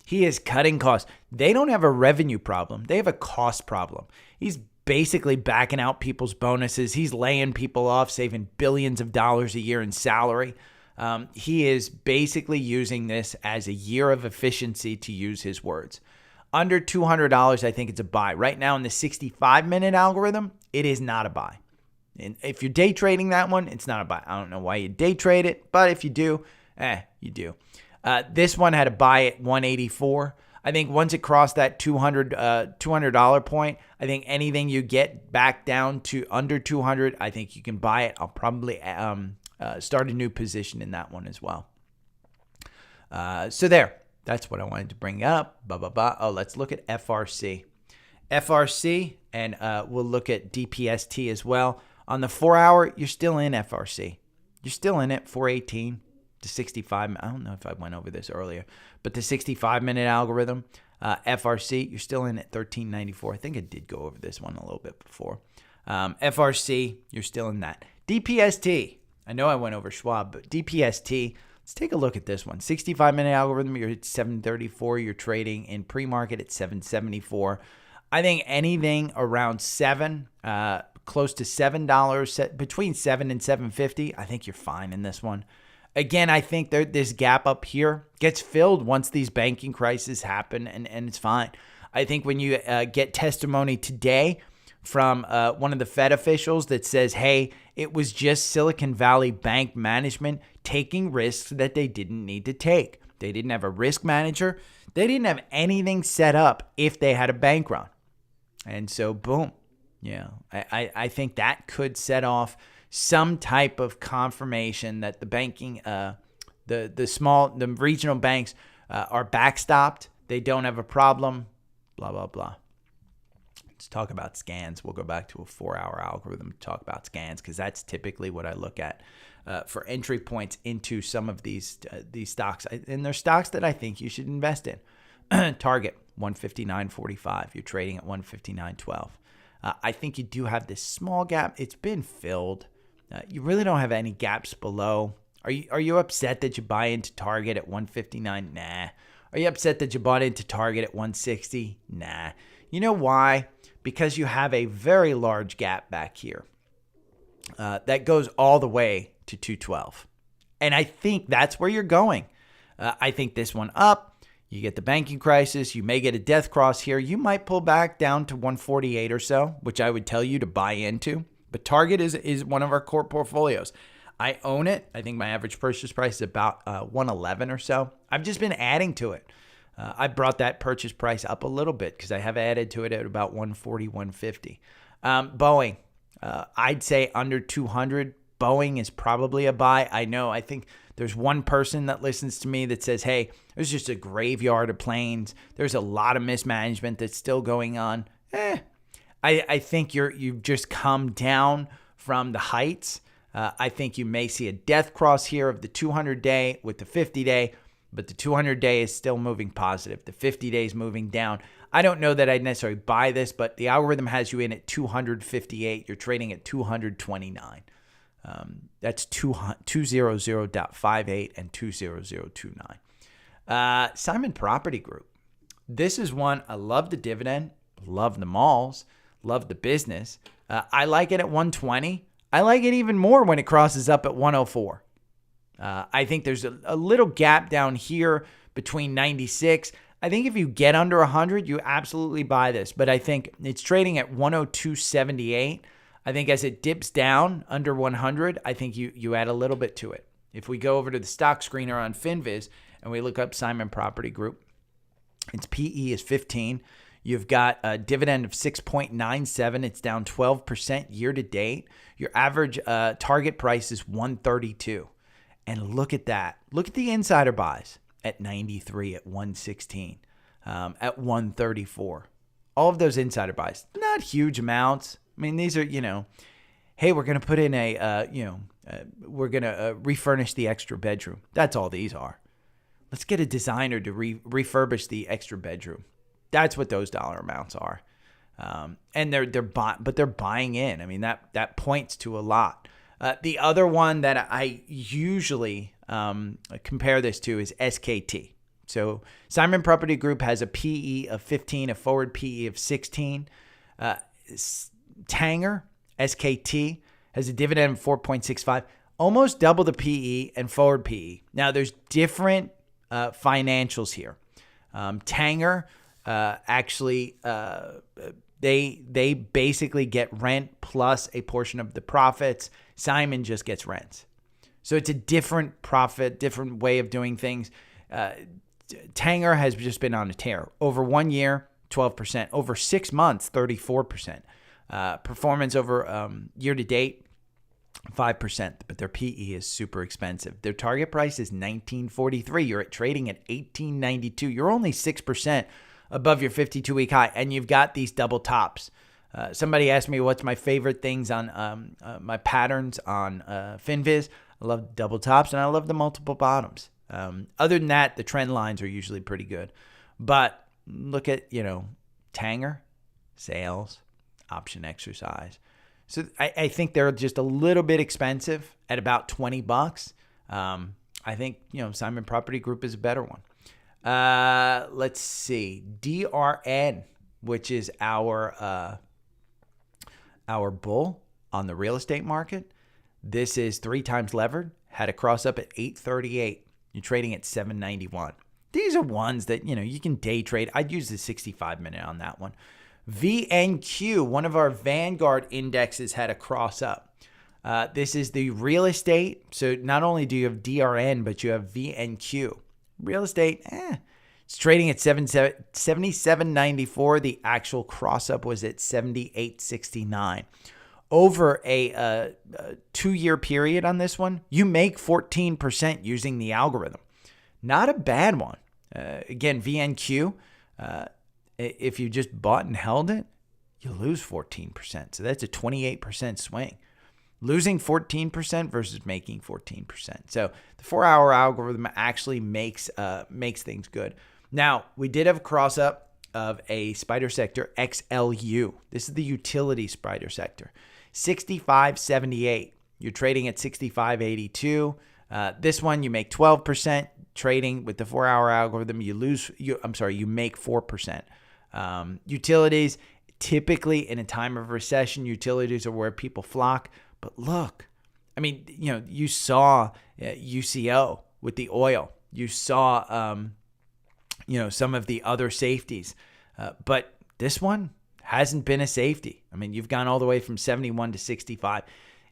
He is cutting costs. They don't have a revenue problem. They have a cost problem. He's basically backing out people's bonuses. He's laying people off, saving billions of dollars a year in salary. He is basically using this as a year of efficiency, to use his words. Under $200, I think it's a buy. Right now in the 65-minute algorithm, it is not a buy. And if you're day trading that one, it's not a buy. I don't know why you day trade it, but if you do, you do. This one had a buy at 184. I think once it crossed that $200 point, I think anything you get back down to under 200, I think you can buy it. I'll probably start a new position in that one as well. So there, that's what I wanted to bring up. Oh, let's look at FRC. FRC, and we'll look at DPST as well. On the 4-hour, you're still in FRC. You're still in it, 418 to 65. I don't know if I went over this earlier, but the 65-minute algorithm, FRC, you're still in at 1394. I think I did go over this one a little bit before. FRC, you're still in that. DPST, I know I went over Schwab, but DPST, let's take a look at this one. 65-minute algorithm, you're at 734. You're trading in pre-market at 774. I think anything around close to $7, between $7 and $7.50, I think you're fine in this one. Again, I think this gap up here gets filled once these banking crises happen, and it's fine. I think when you get testimony today from one of the Fed officials that says, hey, it was just Silicon Valley Bank management taking risks that they didn't need to take. They didn't have a risk manager. They didn't have anything set up if they had a bank run. And so, boom. Yeah, I think that could set off some type of confirmation that the banking, the regional banks are backstopped. They don't have a problem, blah, blah, blah. Let's talk about scans. We'll go back to a 4-hour algorithm to talk about scans because that's typically what I look at for entry points into some of these stocks. And they're stocks that I think you should invest in. Target, 159.45. You're trading at 159.12. I think you do have this small gap. It's been filled. You really don't have any gaps below. Are you upset that you buy into Target at 159? Nah. Are you upset that you bought into Target at 160? Nah. You know why? Because you have a very large gap back here that goes all the way to 212. And I think that's where you're going. I think this one up. You get the banking crisis. You may get a death cross here. You might pull back down to 148 or so, which I would tell you to buy into. But Target is one of our core portfolios. I own it. I think my average purchase price is about 111 or so. I've just been adding to it. I brought that purchase price up a little bit because I have added to it at about 140, 150. Boeing, I'd say under 200. Boeing is probably a buy. I think there's one person that listens to me that says, hey, there's just a graveyard of planes. There's a lot of mismanagement that's still going on. I think you've just come down from the heights. I think you may see a death cross here of the 200-day with the 50-day, but the 200-day is still moving positive. The 50-day is moving down. I don't know that I'd necessarily buy this, but the algorithm has you in at 258. You're trading at 229. That's 200.58 and 20029. Simon Property Group. This is one, I love the dividend, love the malls, love the business. I like it at 120. I like it even more when it crosses up at 104. I think there's a little gap down here between 96. I think if you get under 100, you absolutely buy this. But I think it's trading at 102.78. I think as it dips down under 100, I think you add a little bit to it. If we go over to the stock screener on FinViz and we look up Simon Property Group, its PE is 15. You've got a dividend of 6.97. It's down 12% year to date. Your average target price is 132. And look at that. Look at the insider buys at 93, at 116, at 134. All of those insider buys, not huge amounts. I mean, these are, hey, we're going to put in we're going to refurnish the extra bedroom. That's all these are. Let's get a designer to refurbish the extra bedroom. That's what those dollar amounts are. And they're buying in. I mean, that points to a lot. The other one that I usually compare this to is SKT. So Simon Property Group has a PE of 15, a forward PE of 16. Tanger, SKT, has a dividend of 4.65, almost double the PE and forward PE. Now, there's different financials here. Tanger actually, they basically get rent plus a portion of the profits. Simon just gets rents. So it's a different profit, different way of doing things. Tanger has just been on a tear. Over 1 year, 12%. Over 6 months, 34%. Performance over year to date, 5%. But their PE is super expensive. Their target price is $19.43. You're trading at $18.92. You're only 6% above your 52-week high, and you've got these double tops. Somebody asked me what's my favorite things on my patterns on FinViz. I love double tops, and I love the multiple bottoms. Other than that, the trend lines are usually pretty good. But look at, Tanger, sales, option exercise. So I think they're just a little bit expensive at about $20. I think, Simon Property Group is a better one. Let's see. DRN, which is our bull on the real estate market. This is 3 times levered, had a cross up at 838. You're trading at 791. These are ones that, you can day trade. I'd use the 65-minute on that one. VNQ, one of our Vanguard indexes, had a cross up. This is the real estate. So not only do you have DRN, but you have VNQ. Real estate, it's trading at 77.94. The actual cross up was at 78.69. Over a 2-year period on this one, you make 14% using the algorithm. Not a bad one. Again, VNQ, if you just bought and held it, you lose 14%. So that's a 28% swing. Losing 14% versus making 14%. So the 4-hour algorithm actually makes things good. Now, we did have a cross up of a spider sector, XLU. This is the utility spider sector. 65.78. You're trading at 65.82. This one, you make 12%. Trading with the 4-hour algorithm, you make 4%. Utilities, typically in a time of recession, utilities are where people flock. But look, you saw UCO with the oil. You saw, some of the other safeties. But this one hasn't been a safety. You've gone all the way from 71 to 65.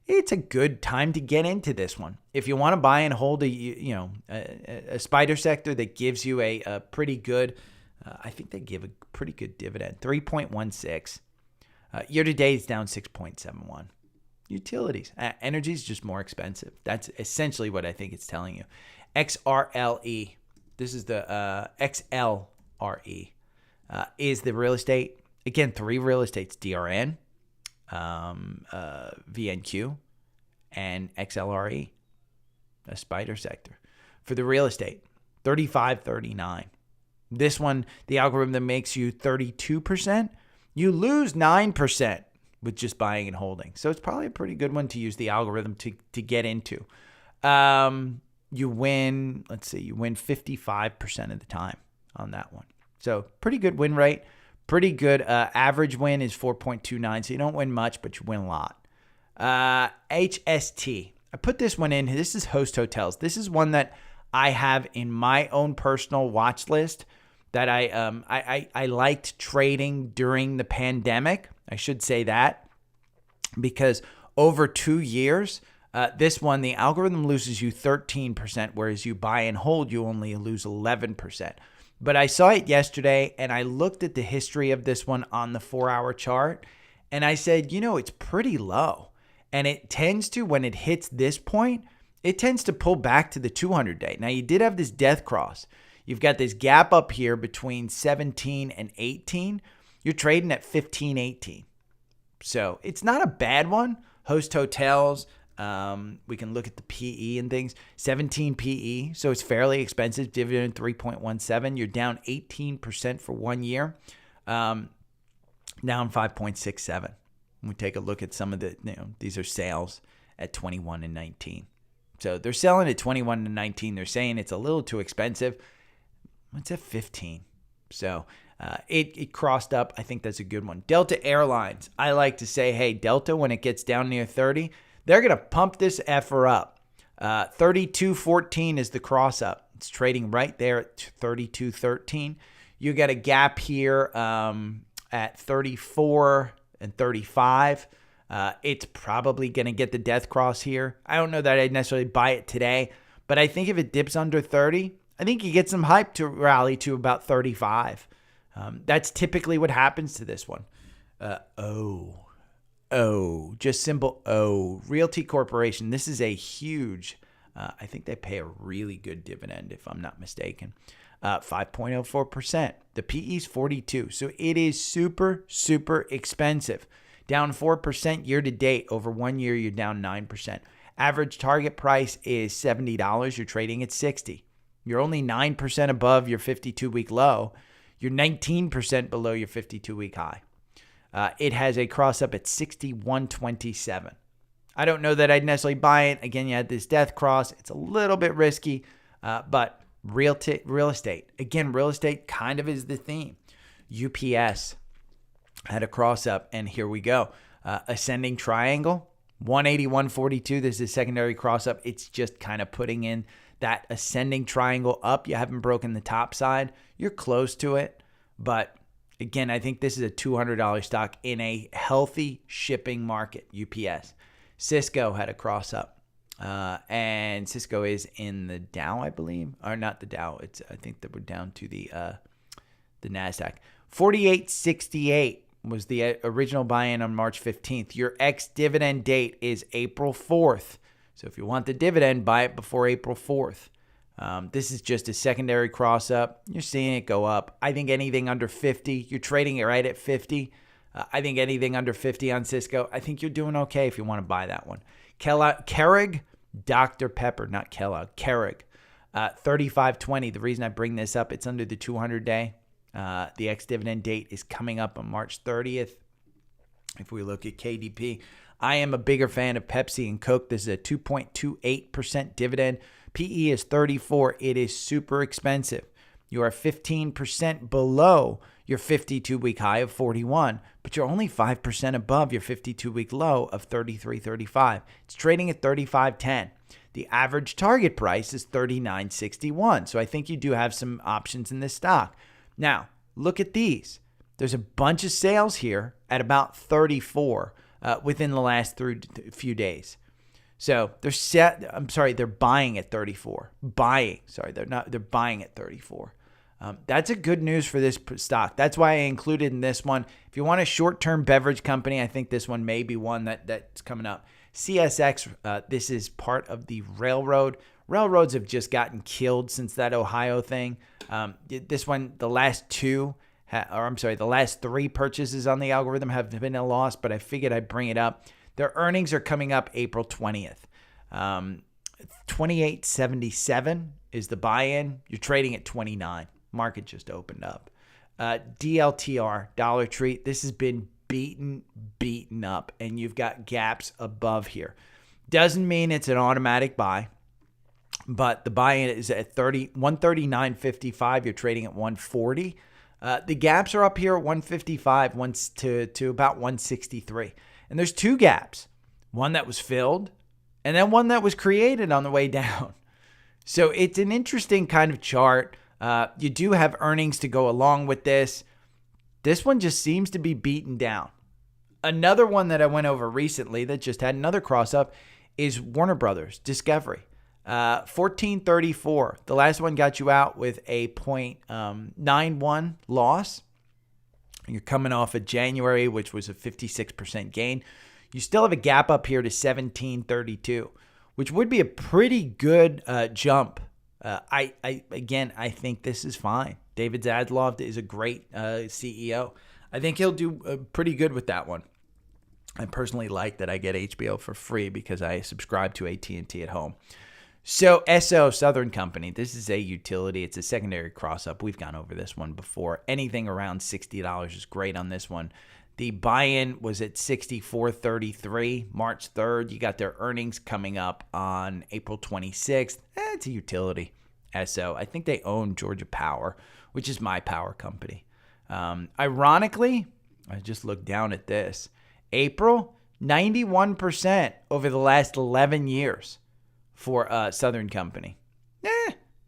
It's a good time to get into this one. If you want to buy and hold a spider sector that gives you a pretty good, I think they give a pretty good dividend, 3.16. Year to date, it's down 6.71. Utilities, energy is just more expensive. That's essentially what I think it's telling you. XRLE, this is the XLRE, is the real estate. Again, 3 real estates, DRN, VNQ, and XLRE, a spider sector. For the real estate, 35.39. This one, the algorithm makes you 32%. You lose 9% with just buying and holding. So it's probably a pretty good one to use the algorithm to get into. You win 55% of the time on that one. So pretty good win rate. Pretty good. Average win is 4.29. So you don't win much, but you win a lot. HST. I put this one in. This is Host Hotels. This is one that I have in my own personal watch list that I liked trading during the pandemic. I should say that because over 2 years, this one, the algorithm loses you 13%, whereas you buy and hold, you only lose 11%. But I saw it yesterday, and I looked at the history of this one on the 4-hour chart, and I said, it's pretty low. And it tends to, when it hits this point, it tends to pull back to the 200-day. Now, you did have this death cross. You've got this gap up here between 17 and 18. You're trading at 15.18. So it's not a bad one. Host Hotels, we can look at the PE and things. 17 PE, so it's fairly expensive. Dividend 3.17. You're down 18% for 1 year. Down 5.67. We take a look at some of the, these are sales at 21 and 19. So they're selling at 21 and 19. They're saying it's a little too expensive. It's at 15. So it crossed up. I think that's a good one. Delta Airlines. I like to say, hey, Delta, when it gets down near 30, they're going to pump this effer up. 32.14 is the cross up. It's trading right there at 32.13. You got a gap here at 34 and 35. It's probably going to get the death cross here. I don't know that I'd necessarily buy it today, but I think if it dips under 30, I think you get some hype to rally to about 35. That's typically what happens to this one. Just simple O. Realty Corporation. This is a huge, I think they pay a really good dividend if I'm not mistaken. 5.04%. The PE is 42. So it is super, super expensive. Down 4% year to date. Over 1 year, you're down 9%. Average target price is $70. You're trading at 60. You're only 9% above your 52-week low. You're 19% below your 52-week high. It has a cross up at 61.27. I don't know that I'd necessarily buy it. Again, you had this death cross. It's a little bit risky, but real estate. Again, real estate kind of is the theme. UPS had a cross up, and here we go. Ascending triangle, 181.42. This is a secondary cross up. It's just kind of putting in that ascending triangle up. You haven't broken the top side. You're close to it. But again, I think this is a $200 stock in a healthy shipping market, UPS. Cisco had a cross up. And Cisco is in the Dow, I believe. Or not the Dow. I think that we're down to the NASDAQ. 48.68 was the original buy-in on March 15th. Your ex-dividend date is April 4th. So if you want the dividend, buy it before April 4th. This is just a secondary cross-up. You're seeing it go up. I think anything under 50, you're trading it right at 50. I think anything under 50 on Cisco, I think you're doing okay if you want to buy that one. Keurig, Dr. Pepper, not Kellogg, Keurig, 35.20. The reason I bring this up, it's under the 200-day. The ex-dividend date is coming up on March 30th. If we look at KDP, I am a bigger fan of Pepsi and Coke. This is a 2.28% dividend. PE is 34. It is super expensive. You are 15% below your 52-week high of 41, but you're only 5% above your 52-week low of 33.35. It's trading at 35.10. The average target price is 39.61. So I think you do have some options in this stock. Now, look at these. There's a bunch of sales here at about 34 within the last few days. So they're buying at 34. They're buying at 34. That's a good news for this stock. That's why I included in this one. If you want a short-term beverage company, I think this one may be one that's coming up. CSX, this is part of the railroad. Railroads have just gotten killed since that Ohio thing. This one, the last three purchases on the algorithm have been a loss, but I figured I'd bring it up. Their earnings are coming up April 20th. 28.77 is the buy-in. You're trading at 29. Market just opened up. DLTR, Dollar Tree. This has been beaten up, and you've got gaps above here. Doesn't mean it's an automatic buy, but the buy-in is at 139.55. You're trading at 140. The gaps are up here at 155 to about 163. And there's two gaps, one that was filled and then one that was created on the way down. So it's an interesting kind of chart. You do have earnings to go along with this. This one just seems to be beaten down. Another one that I went over recently that just had another cross up is Warner Brothers Discovery. 14.34. The last one got you out with a 0.91 loss. You're coming off of January, which was a 56% gain. You still have a gap up here to 17.32, which would be a pretty good jump. I think this is fine. David Zaslav is a great CEO. I think he'll do pretty good with that one. I personally like that I get HBO for free because I subscribe to AT&T at home. So Southern Company, this is a utility. It's a secondary cross-up. We've gone over this one before. Anything around $60 is great on this one. The buy-in was at 64.33, March 3rd. You got their earnings coming up on April 26th. It's a utility. SO. I think they own Georgia Power, which is my power company. Ironically, I just looked down at this. April, 91% over the last 11 years. For Southern Company.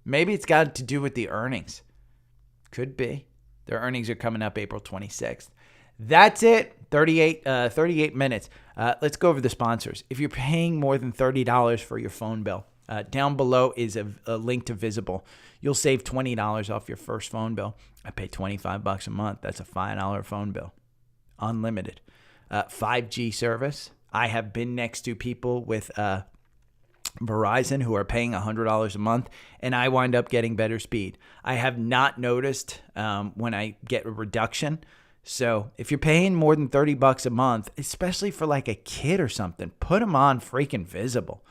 Maybe it's got to do with the earnings. Could be. Their earnings are coming up April 26th. That's it. 38 minutes. Let's go over the sponsors. If you're paying more than $30 for your phone bill, Down below is a link to Visible. You'll save $20 off your first phone bill. I pay $25 a month. That's a $5 phone bill. Unlimited. 5G service. I have been next to people with Verizon who are paying $100 a month, and I wind up getting better speed. I have not noticed when I get a reduction. So if you're paying more than $30 a month, especially for like a kid or something, put them on freaking Visible.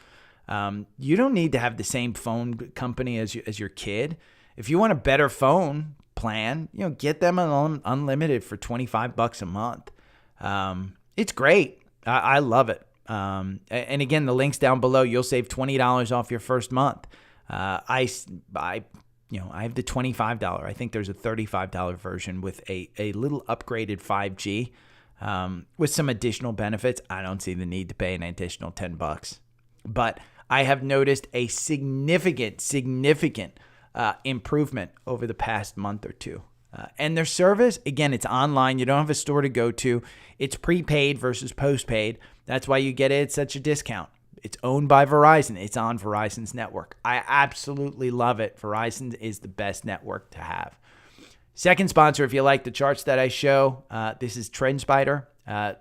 You don't need to have the same phone company as your kid. If you want a better phone plan, get them an unlimited for $25 a month. It's great. I love it. And again, the link's down below. You'll save $20 off your first month. I have the $25. I think there's a $35 version with a little upgraded 5G with some additional benefits. I don't see the need to pay an additional $10. But I have noticed a significant improvement over the past month or two. And their service, again, it's online. You don't have a store to go to. It's prepaid versus postpaid. That's why you get it at such a discount. It's owned by Verizon. It's on Verizon's network. I absolutely love it. Verizon is the best network to have. Second sponsor, if you like the charts that I show, this is TrendSpider.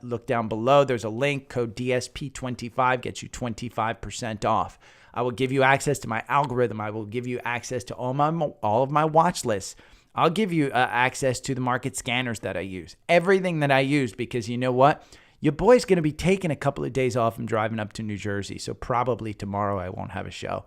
Look down below. There's a link. Code DSP25 gets you 25% off. I will give you access to my algorithm. I will give you access to all of my watch lists. I'll give you access to the market scanners that I use. Everything that I use, because you know what? Your boy's going to be taking a couple of days off and driving up to New Jersey. So probably tomorrow I won't have a show.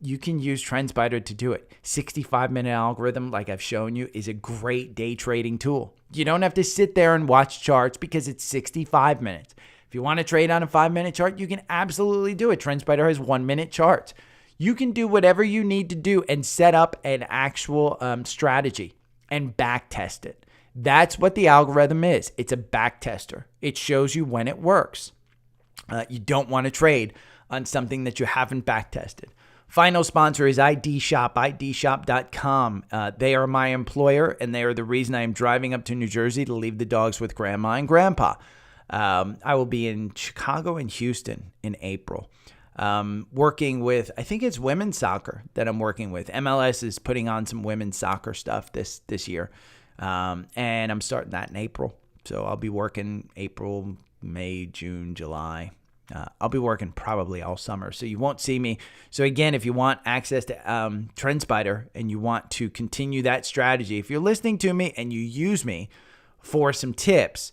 You can use TrendSpider to do it. 65-minute algorithm, like I've shown you, is a great day trading tool. You don't have to sit there and watch charts because it's 65 minutes. If you want to trade on a 5-minute chart, you can absolutely do it. TrendSpider has 1-minute charts. You can do whatever you need to do and set up an actual strategy and back test it. That's what the algorithm is. It's a back tester. It shows you when it works. You don't want to trade on something that you haven't back tested. Final sponsor is ID Shop, idshop.com. They are my employer, and they are the reason I am driving up to New Jersey to leave the dogs with Grandma and Grandpa. I will be in Chicago and Houston in April. Working with, I think it's women's soccer that I'm working with. MLS is putting on some women's soccer stuff this year. And I'm starting that in April. So I'll be working April, May, June, July. I'll be working probably all summer. So you won't see me. So again, if you want access to TrendSpider and you want to continue that strategy, if you're listening to me and you use me for some tips,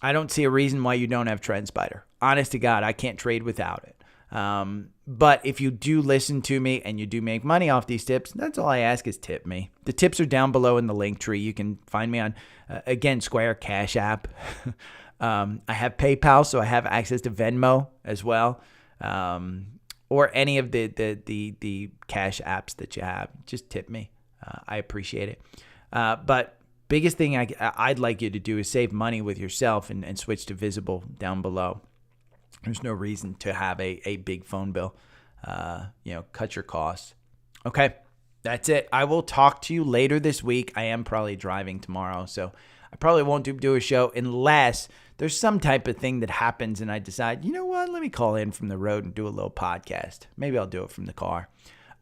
I don't see a reason why you don't have TrendSpider. Honest to God, I can't trade without it. But if you do listen to me and you do make money off these tips, that's all I ask is tip me. The tips are down below in the link tree. You can find me on, again, Square, Cash App. I have PayPal, so I have access to Venmo as well. Or any of the cash apps that you have. Just tip me. I appreciate it. But biggest thing I'd like you to do is save money with yourself and switch to Visible down below. There's no reason to have a big phone bill. Cut your costs. Okay, that's it. I will talk to you later this week. I am probably driving tomorrow, so I probably won't do a show unless there's some type of thing that happens and I decide, you know what, let me call in from the road and do a little podcast. Maybe I'll do it from the car.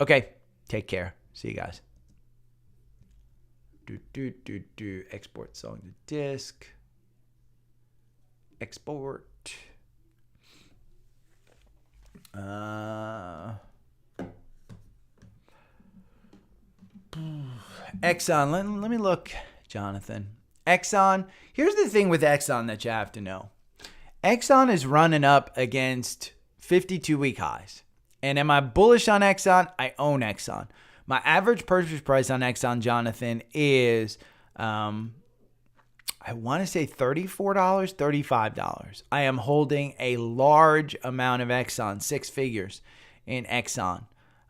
Okay, take care. See you guys. Export song to disk. Export. Exxon, let me look, Jonathan. Exxon, here's the thing with Exxon that you have to know. Exxon is running up against 52-week highs. And am I bullish on Exxon? I own Exxon. My average purchase price on Exxon, Jonathan, is I want to say $34, $35. I am holding a large amount of Exxon, 6 figures in Exxon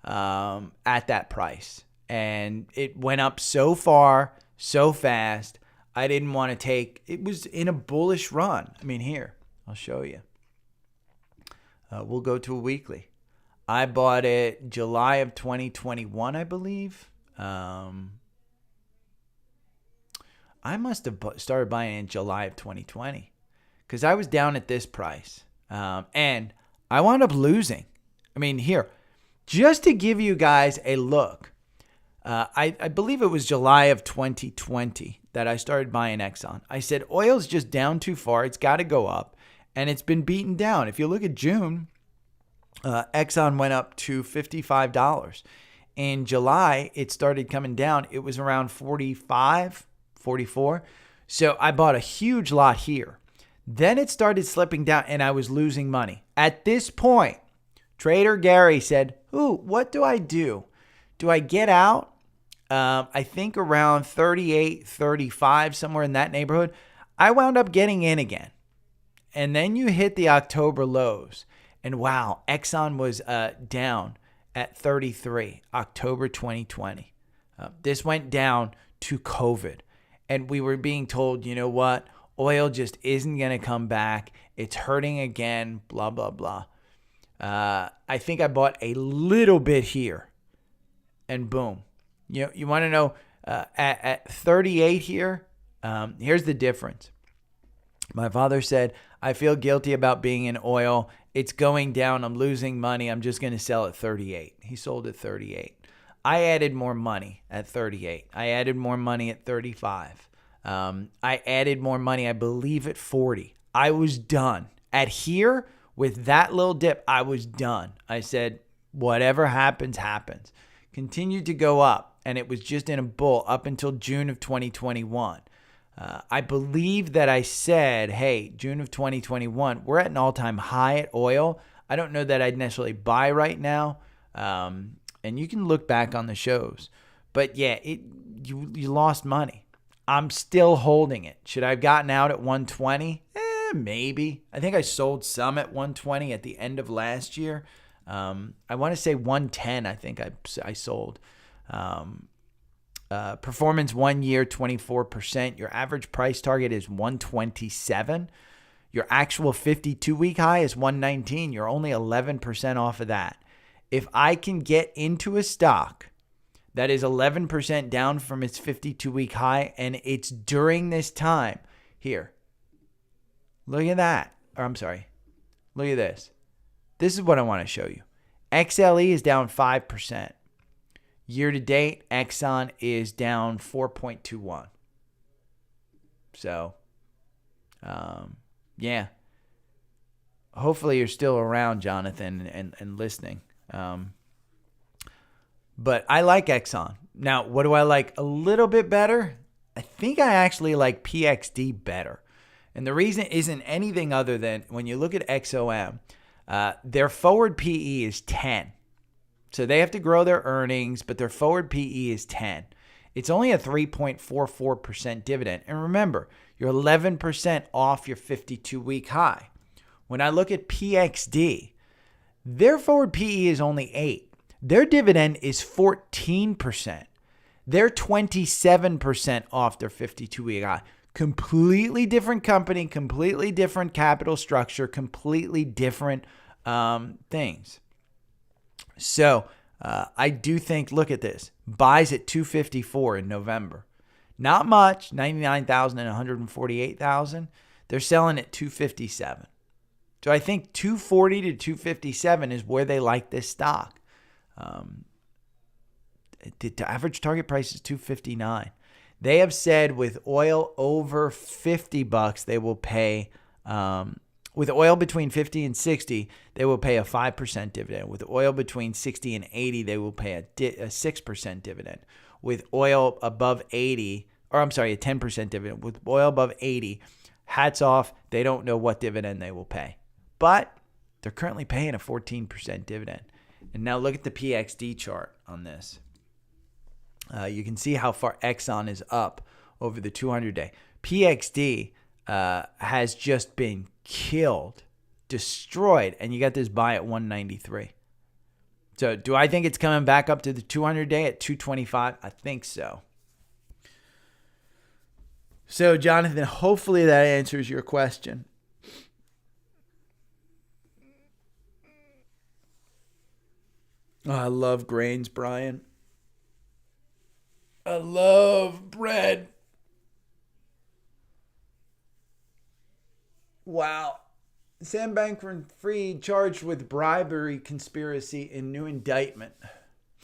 at that price. And it went up so far, so fast, I didn't want to take, it was in a bullish run. I mean, here, I'll show you. We'll go to a weekly. I bought it July of 2021, I believe. I must have started buying in July of 2020 because I was down at this price. And I wound up losing. I mean, here, just to give you guys a look, I believe it was July of 2020 that I started buying Exxon. I said, oil's just down too far. It's got to go up. And it's been beaten down. If you look at June, Exxon went up to $55. In July, it started coming down. It was around 45, 44. So I bought a huge lot here. Then it started slipping down and I was losing money. At this point, Trader Gary said, ooh, what do I do? Do I get out? I think around 38, 35, somewhere in that neighborhood. I wound up getting in again. And then you hit the October lows. And wow, Exxon was down at 33, October 2020. This went down to COVID. And we were being told, you know what? Oil just isn't going to come back. It's hurting again, blah, blah, blah. I think I bought a little bit here. And boom. You want to know, at 38 here, here's the difference. My father said, I feel guilty about being in oil. It's going down. I'm losing money. I'm just going to sell at 38. He sold at 38. I added more money at 38. I added more money at 35. I added more money, I believe, at 40. I was done. At here, with that little dip, I was done. I said, whatever happens, happens. Continued to go up, and it was just in a bull up until June of 2021. I believe that I said, hey, June of 2021, we're at an all-time high at oil. I don't know that I'd necessarily buy right now. And you can look back on the shows. But yeah, you lost money. I'm still holding it. Should I have gotten out at 120? Maybe. I think I sold some at 120 at the end of last year. I want to say 110, I think I sold. Performance 1 year, 24%. Your average price target is 127. Your actual 52-week high is 119. You're only 11% off of that. If I can get into a stock that is 11% down from its 52-week high, and it's during this time, here, look at that. Or I'm sorry, look at this. This is what I want to show you. XLE is down 5%. Year to date, Exxon is down 4.21. So, yeah. Hopefully you're still around, Jonathan, and listening. But I like Exxon. Now, what do I like a little bit better? I think I actually like PXD better. And the reason isn't anything other than when you look at XOM, their forward PE is 10. So they have to grow their earnings, but their forward PE is 10. It's only a 3.44% dividend. And remember, you're 11% off your 52-week high. When I look at PXD, their forward PE is only 8. Their dividend is 14%. They're 27% off their 52-week high. Completely different company, completely different capital structure, completely different things. So I do think, look at this, buys at 254 in November. Not much, 99,000 and 148,000. They're selling at 257. So I think 240 to 257 is where they like this stock. The average target price is 259. They have said with oil over $50, they will pay, with oil between 50 and 60, they will pay a 5% dividend. With oil between 60 and 80, they will pay a 6% dividend. With oil above 80, or I'm sorry, a 10% dividend. With oil above 80, hats off, they don't know what dividend they will pay. But they're currently paying a 14% dividend. And now look at the PXD chart on this. You can see how far Exxon is up over the 200-day. PXD has just been killed, destroyed, and you got this buy at 193. So do I think it's coming back up to the 200-day at 225? I think so. So, Jonathan, hopefully that answers your question. Oh, I love grains, Brian. I love bread. Wow. Sam Bankman-Fried charged with bribery conspiracy in new indictment.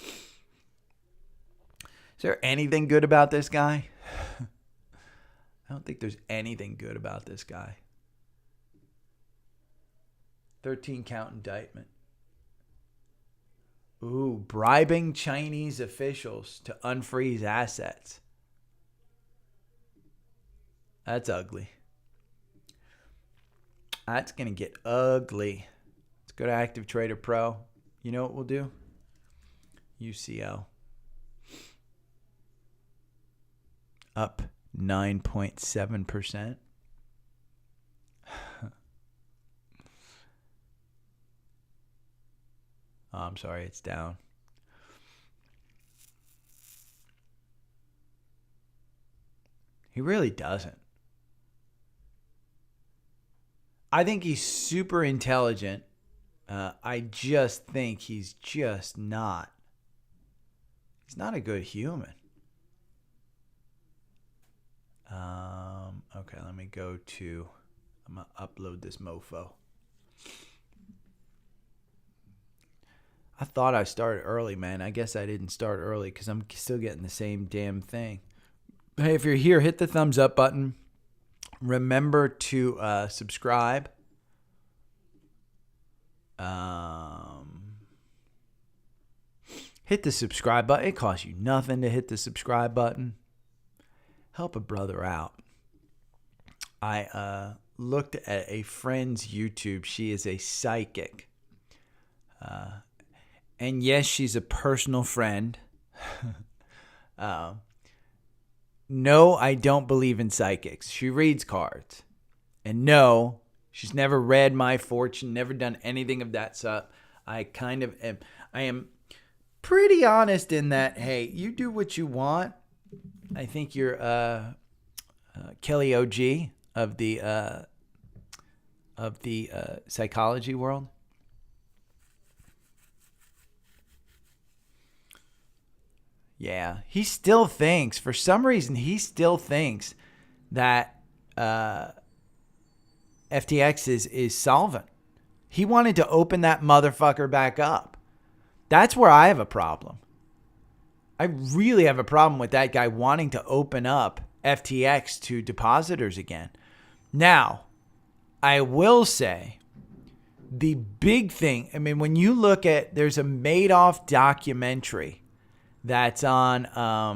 Is there anything good about this guy? I don't think there's anything good about this guy. 13-count indictment. Ooh, bribing Chinese officials to unfreeze assets. That's ugly. That's going to get ugly. Let's go to Active Trader Pro. You know what we'll do? UCL. Up 9.7%. Oh, I'm sorry, it's down. He really doesn't. I think he's super intelligent. I just think he's just not. He's not a good human. Okay, let me go to. I'm going to upload this mofo. I thought I started early, man. I guess I didn't start early because I'm still getting the same damn thing. Hey, if you're here, hit the thumbs up button. Remember to subscribe. Hit the subscribe button. It costs you nothing to hit the subscribe button. Help a brother out. I looked at a friend's YouTube. She is a psychic. And yes, she's a personal friend. No, I don't believe in psychics. She reads cards. And no, she's never read my fortune, never done anything of that stuff. I am pretty honest in that, hey, you do what you want. I think you're Kelly OG of the psychology world. Yeah, he still thinks, for some reason, that FTX is solvent. He wanted to open that motherfucker back up. That's where I have a problem. I really have a problem with that guy wanting to open up FTX to depositors again. Now, I will say the big thing, I mean, when you look at, there's a Madoff documentary that's on, I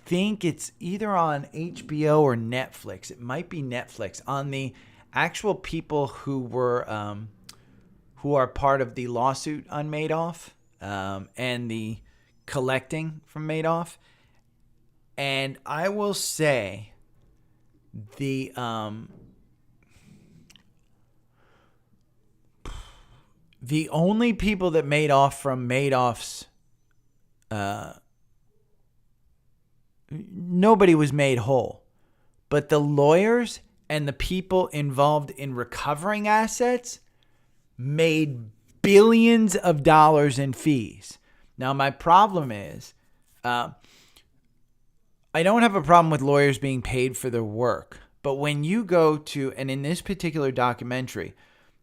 think it's either on HBO or Netflix. It might be Netflix, on the actual people who are part of the lawsuit on Madoff, and the collecting from Madoff. And I will say the only people that made off from Madoff's, nobody was made whole. But the lawyers and the people involved in recovering assets made billions of dollars in fees. Now, my problem is, I don't have a problem with lawyers being paid for their work. But when you go to, and in this particular documentary,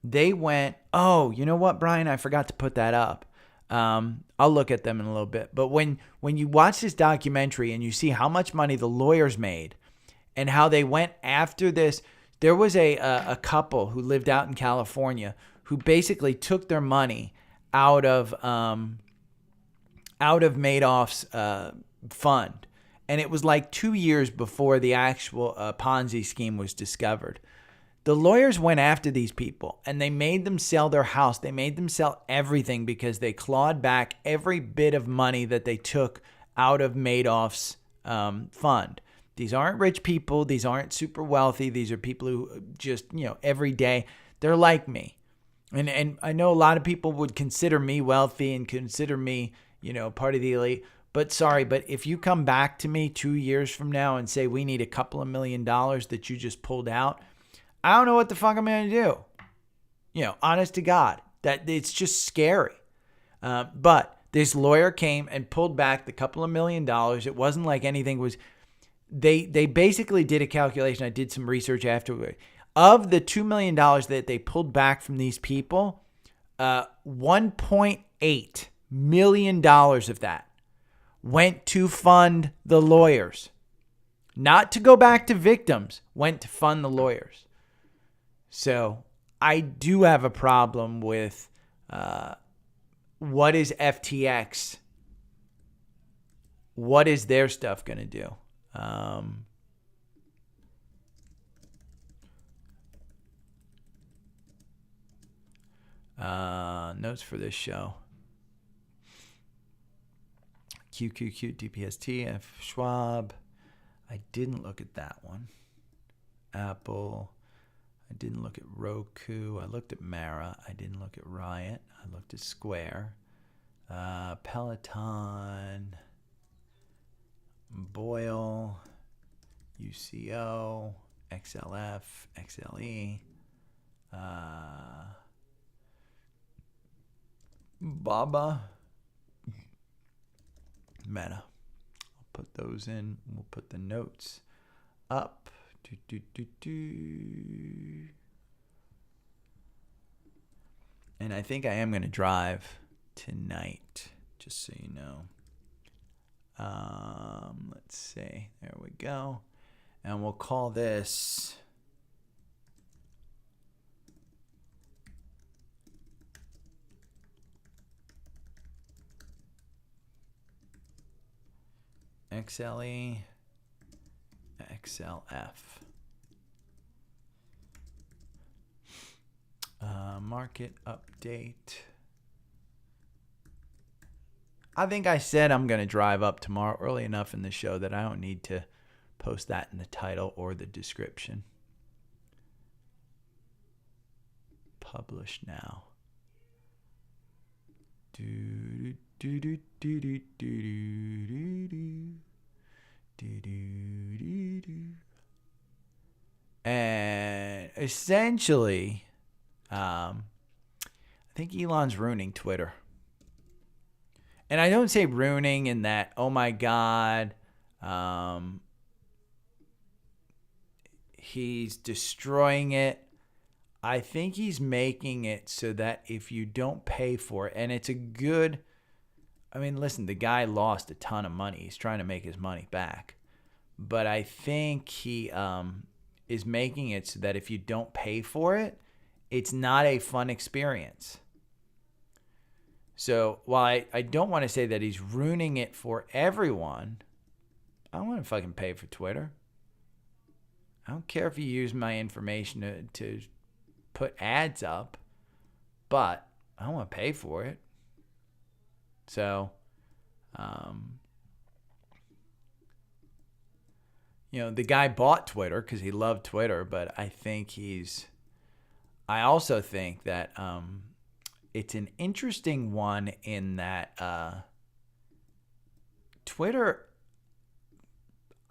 they went, oh, you know what, Brian? I forgot to put that up. I'll look at them in a little bit. But when you watch this documentary and you see how much money the lawyers made and how they went after this, there was a couple who lived out in California who basically took their money out of Madoff's fund. And it was like 2 years before the actual Ponzi scheme was discovered. The lawyers went after these people and they made them sell their house. They made them sell everything because they clawed back every bit of money that they took out of Madoff's fund. These aren't rich people. These aren't super wealthy. These are people who just, every day, they're like me. And I know a lot of people would consider me wealthy and consider me, part of the elite. But sorry, but if you come back to me 2 years from now and say we need a couple of $1 million that you just pulled out, I don't know what the fuck I'm going to do. Honest to God, that it's just scary. But this lawyer came and pulled back the couple of $1 million. It wasn't like anything was. they basically did a calculation. I did some research afterward. Of the $2 million that they pulled back from these people, $1.8 million of that went to fund the lawyers. Not to go back to victims, went to fund the lawyers. So I do have a problem with what is FTX? What is their stuff going to do? Notes for this show. QQQ, DPST, F Schwab. I didn't look at that one. Apple. I didn't look at Roku. I looked at Mara. I didn't look at Riot. I looked at Square. Peloton. Boyle. UCO. XLF. XLE. Baba. Meta. I'll put those in. We'll put the notes up. And I think I am going to drive tonight, just so you know. Let's see. There we go. And we'll call this XLE, XLF. Market update. I think I said I'm going to drive up tomorrow early enough in the show that I don't need to post that in the title or the description. Publish now. And essentially, I think Elon's ruining Twitter. And I don't say ruining in that, oh my God, he's destroying it. I think he's making it so that if you don't pay for it, and it's a good, I mean, listen, the guy lost a ton of money. He's trying to make his money back. But I think he is making it so that if you don't pay for it, it's not a fun experience. So while I don't want to say that he's ruining it for everyone, I don't want to fucking pay for Twitter. I don't care if you use my information to put ads up, but I don't want to pay for it. So, the guy bought Twitter because he loved Twitter, but I also think that it's an interesting one in that Twitter,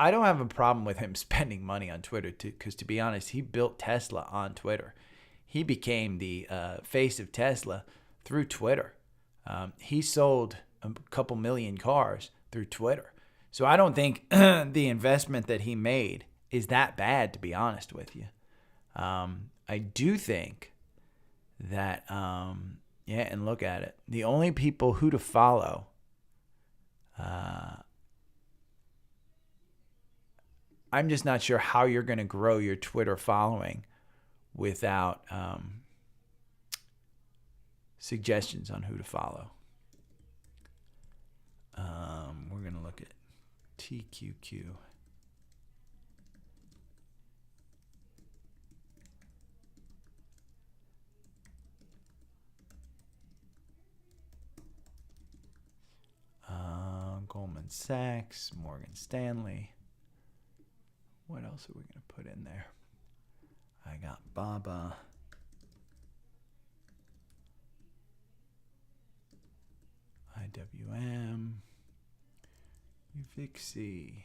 I don't have a problem with him spending money on Twitter because, to be honest, he built Tesla on Twitter. He became the face of Tesla through Twitter. He sold a couple million cars through Twitter. So I don't think the investment that he made is that bad, to be honest with you. I do think that, and look at it. The only people who to follow, I'm just not sure how you're going to grow your Twitter following without suggestions on who to follow. We're going to look at TQQ. Goldman Sachs, Morgan Stanley. What else are we going to put in there? I got Baba. IWM. UVixie.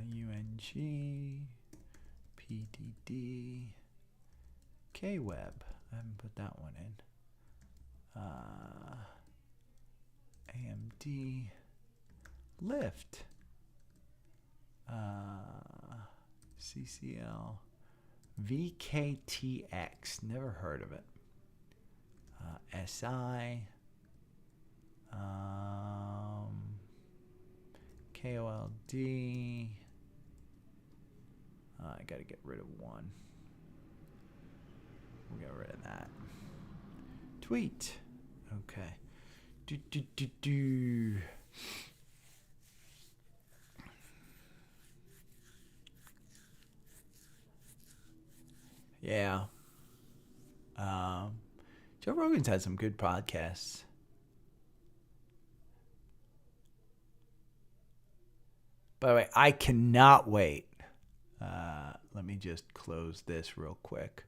UNG. PDD. KWeb. I haven't put that one in. AMD, Lyft, CCL, VKTX, never heard of it. SI, KOLD. I got to get rid of one. We'll get rid of that. Tweet. Okay. Yeah. Joe Rogan's had some good podcasts. By the way, I cannot wait. Let me just close this real quick.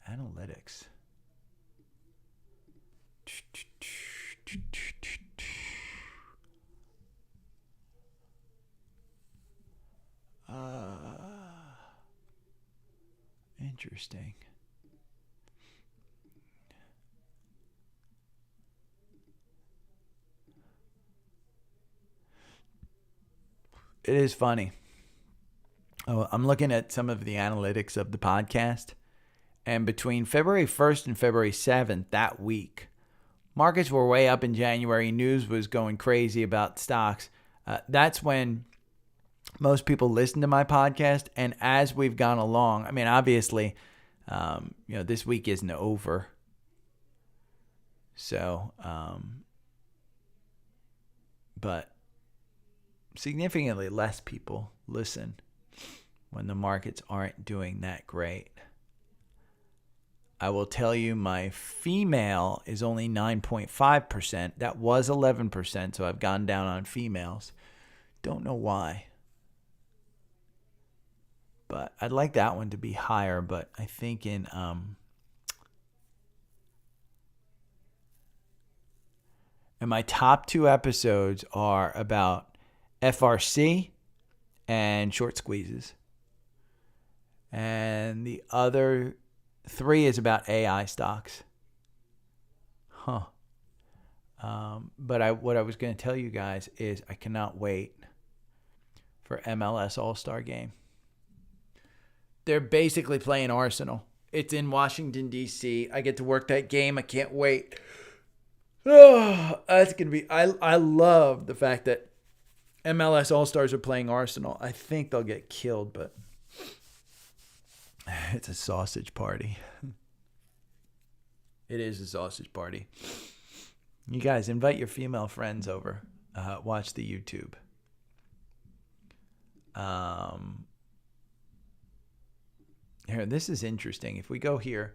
Analytics. Interesting. It is funny. Oh, I'm looking at some of the analytics of the podcast, and between February 1st and February 7th that week, markets were way up in January. News was going crazy about stocks. That's when most people listen to my podcast. And as we've gone along, I mean, obviously, this week isn't over. So, but significantly less people listen when the markets aren't doing that great. I will tell you my female is only 9.5%. That was 11%, so I've gone down on females. Don't know why. But I'd like that one to be higher, but I think in my top 2 episodes are about FRC and short squeezes. And the other 3 is about AI stocks. But what I was going to tell you guys is I cannot wait for MLS All-Star Game. They're basically playing Arsenal. It's in Washington, D.C. I get to work that game. I can't wait. Oh, that's going to be... I love the fact that MLS All-Stars are playing Arsenal. I think they'll get killed, but it's a sausage party. It is a sausage party. You guys, invite your female friends over. Watch the YouTube. Here, this is interesting. If we go here,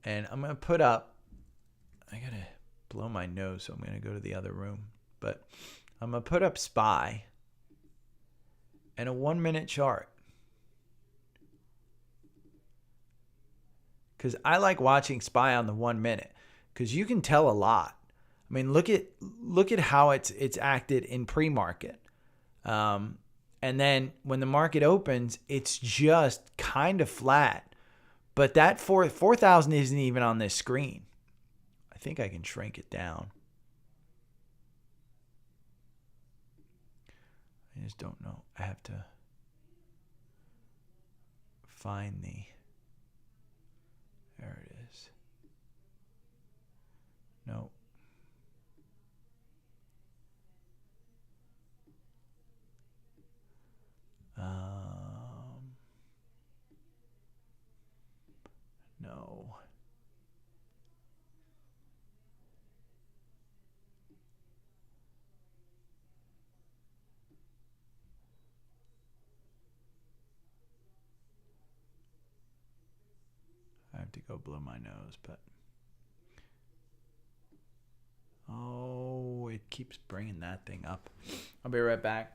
and I'm going to put up... I got to blow my nose, so I'm going to go to the other room. But I'm going to put up SPY and a 1-minute chart. Because I like watching SPY on the 1 minute. Because you can tell a lot. I mean, look at how it's acted in pre-market. And then when the market opens, it's just kind of flat. But that 4,000 isn't even on this screen. I think I can shrink it down. I just don't know. I have to find the... There it is. No. No. I have to go blow my nose, but... Oh, it keeps bringing that thing up. I'll be right back.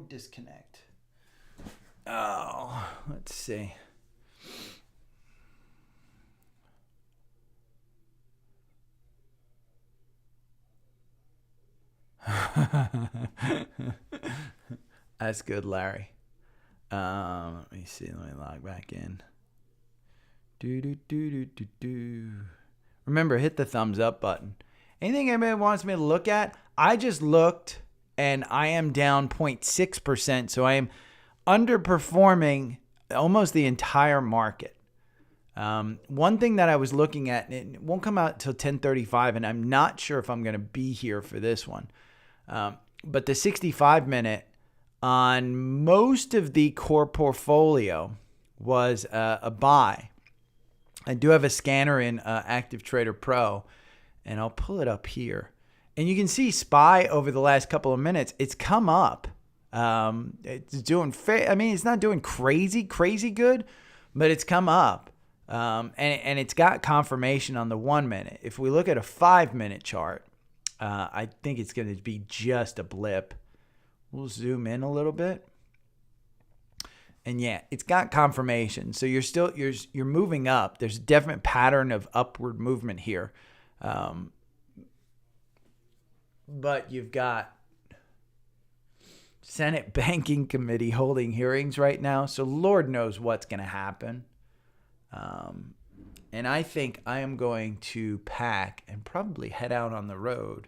disconnect. Oh, let's see. That's good, Larry. Let me see. Let me log back in. Remember, hit the thumbs up button. Anything anybody wants me to look at? I just looked, and I am down 0.6%, so I am underperforming almost the entire market. One thing that I was looking at, and it won't come out till 10:35, and I'm not sure if I'm going to be here for this one. But the 65-minute on most of the core portfolio was a buy. I do have a scanner in Active Trader Pro, and I'll pull it up here. And you can see SPY over the last couple of minutes, it's come up. It's doing it's not doing crazy good, but it's come up. And it's got confirmation on the 1 minute. If we look at a 5-minute chart, I think it's going to be just a blip. We'll zoom in a little bit. And yeah, it's got confirmation. So you're moving up. There's a definite pattern of upward movement here. But you've got Senate Banking Committee holding hearings right now. So Lord knows what's going to happen. And I think I am going to pack and probably head out on the road.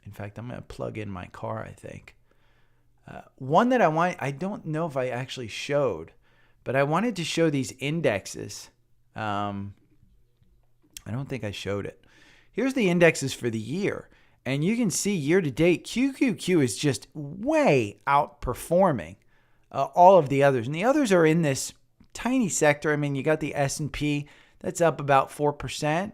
In fact, I'm going to plug in my car, I think. One that I don't know if I actually showed, but I wanted to show these indexes. I don't think I showed it. Here's the indexes for the year. And you can see year to date, QQQ is just way outperforming all of the others. And the others are in this tiny sector. I mean, you got the S&P, that's up about 4%.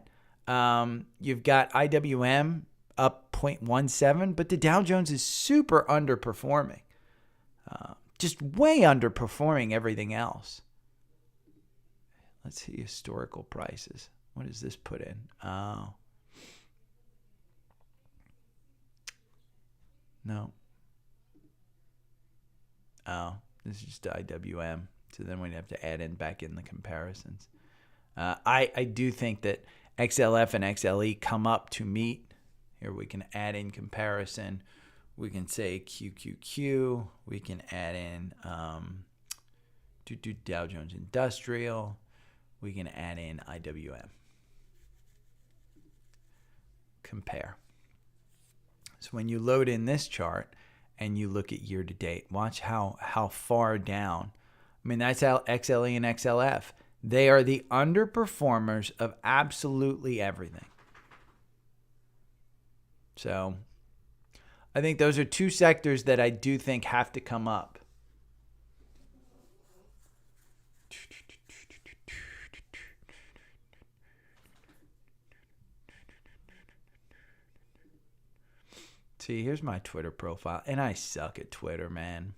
You've got IWM up 0.17, but the Dow Jones is super underperforming. Just way underperforming everything else. Let's see historical prices. What does this put in? Oh. No. Oh, this is just IWM. So then we'd have to add back in the comparisons. I do think that XLF and XLE come up to meet. Here we can add in comparison. We can say QQQ. We can add in Dow Jones Industrial. We can add in IWM. Compare. So when you load in this chart and you look at year to date, watch how far down. I mean, that's how XLE and XLF. They are the underperformers of absolutely everything. So I think those are two sectors that I do think have to come up. See, here's my Twitter profile. And I suck at Twitter, man.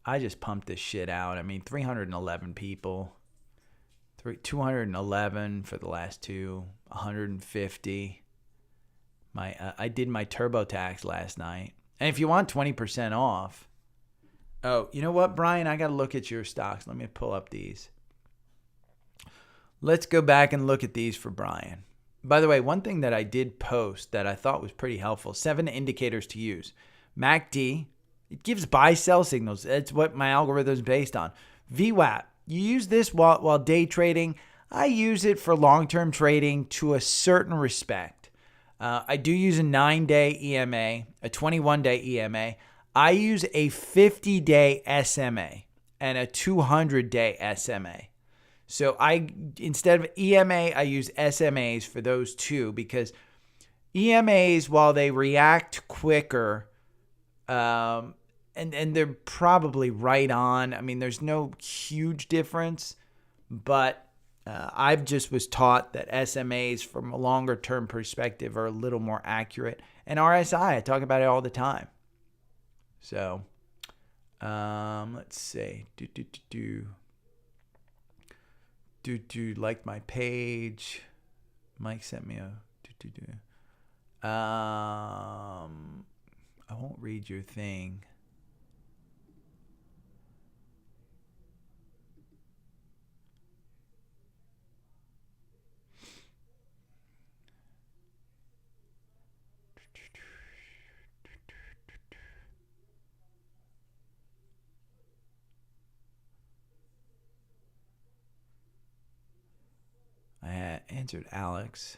I just pumped this shit out. I mean, 311 people. 211 for the last two. 150. I did my TurboTax last night. And if you want 20% off. Oh, you know what, Brian? I got to look at your stocks. Let me pull up these. Let's go back and look at these for Brian. By the way, one thing that I did post that I thought was pretty helpful, 7 indicators to use. MACD, it gives buy-sell signals. That's what my algorithm is based on. VWAP, you use this while day trading. I use it for long-term trading to a certain respect. I do use a 9-day EMA, a 21-day EMA. I use a 50-day SMA and a 200-day SMA. So instead of EMA, I use SMAs for those two because EMAs, while they react quicker, and they're probably right on. I mean, there's no huge difference, but I've just was taught that SMAs from a longer term perspective are a little more accurate. And RSI, I talk about it all the time. So let's see. Like my page. Mike sent me a I won't read your thing. I answered Alex.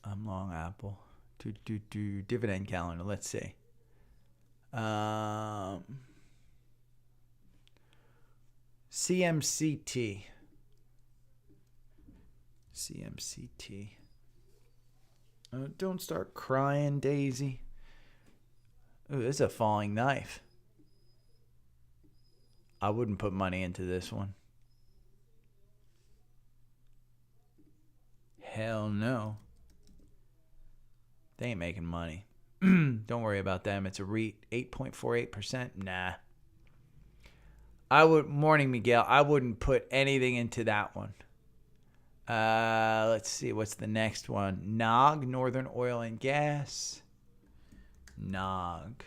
I'm long Apple. Dividend calendar. Let's see. CMCT. Don't start crying, Daisy. Ooh, this is a falling knife. I wouldn't put money into this one. Hell no. They ain't making money. Don't worry about them. It's a REIT, 8.48%. Nah. Morning, Miguel. I wouldn't put anything into that one. Let's see. What's the next one? NOG, Northern Oil and Gas. NOG.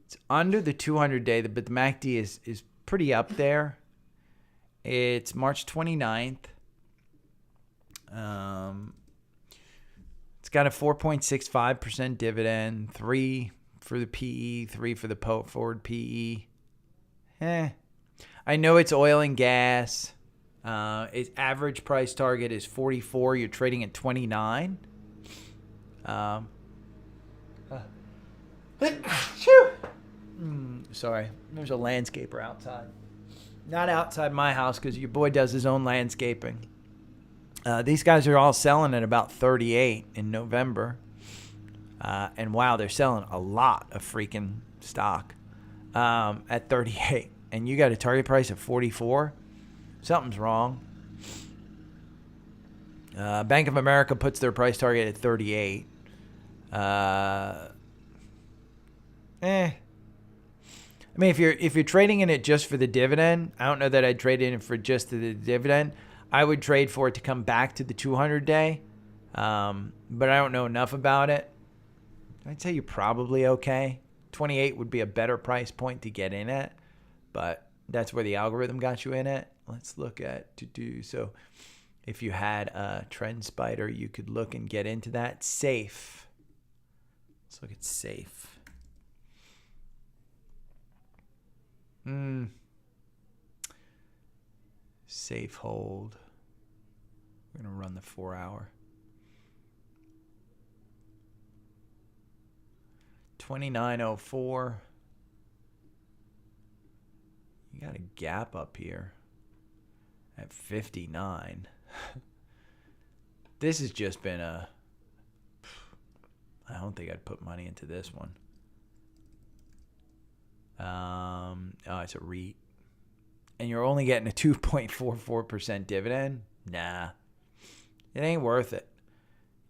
It's under the 200-day, but the MACD is pretty up there. It's March 29th. It's got a 4.65% dividend, 3 for the PE, 3 for the forward PE. I know it's oil and gas. Its average price target is 44. You're trading at 29. Sorry, there's a landscaper outside. Not outside my house because your boy does his own landscaping. These guys are all selling at about 38 in November. And wow, they're selling a lot of freaking stock at 38. And you got a target price of 44? Something's wrong. Bank of America puts their price target at 38. I mean, if you're trading in it just for the dividend, I don't know that I'd trade in it for just the dividend. I would trade for it to come back to the 200-day, but I don't know enough about it. I'd say you're probably okay. 28 would be a better price point to get in it, but that's where the algorithm got you in it. Let's look at so if you had a trend spider, you could look and get into that. Safe. Let's look at safe. Safe hold. We're going to run the 4-hour. 2904. You got a gap up here at 59. This has just been I don't think I'd put money into this one. It's a REIT. And you're only getting a 2.44% dividend? Nah. It ain't worth it.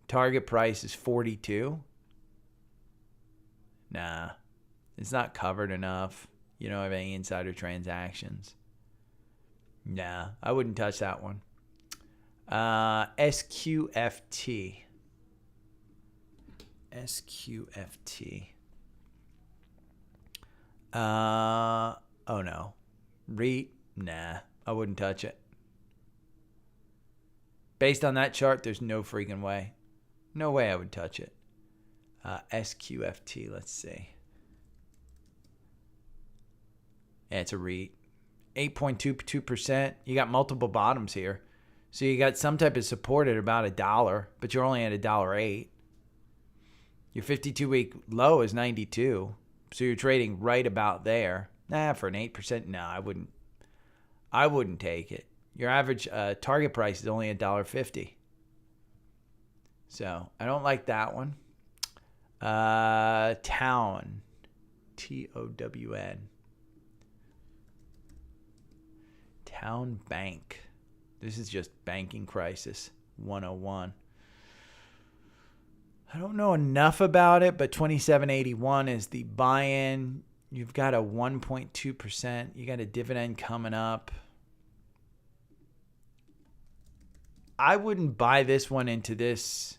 Target price is 42. Nah. It's not covered enough. You don't have any insider transactions. Nah. I wouldn't touch that one. SQFT. Oh no. REIT? Nah. I wouldn't touch it. Based on that chart, there's no freaking way. No way I would touch it. SQFT, let's see. Yeah, it's a REIT. 8.22%. You got multiple bottoms here. So you got some type of support at about $1, but you're only at $1.08. Your 52-week low is 92. So you're trading right about there. Nah, for an 8%, no, I wouldn't take it. Your average target price is only $1.50. So I don't like that one. Town. TOWN. Town Bank. This is just banking crisis 101. I don't know enough about it, but 2781 is the buy-in. You've got a 1.2%. You got a dividend coming up. I wouldn't buy this one into this.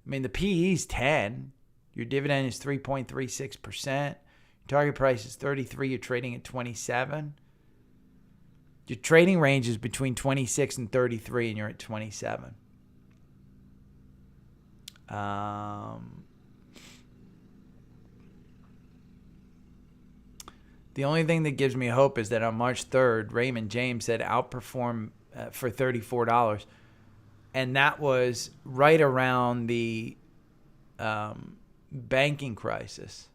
I mean, the PE is 10. Your dividend is 3.36%. Your target price is 33. You're trading at 27. Your trading range is between 26 and 33, and you're at 27. The only thing that gives me hope is that on March 3rd, Raymond James said outperform for $34. And that was right around the banking crisis.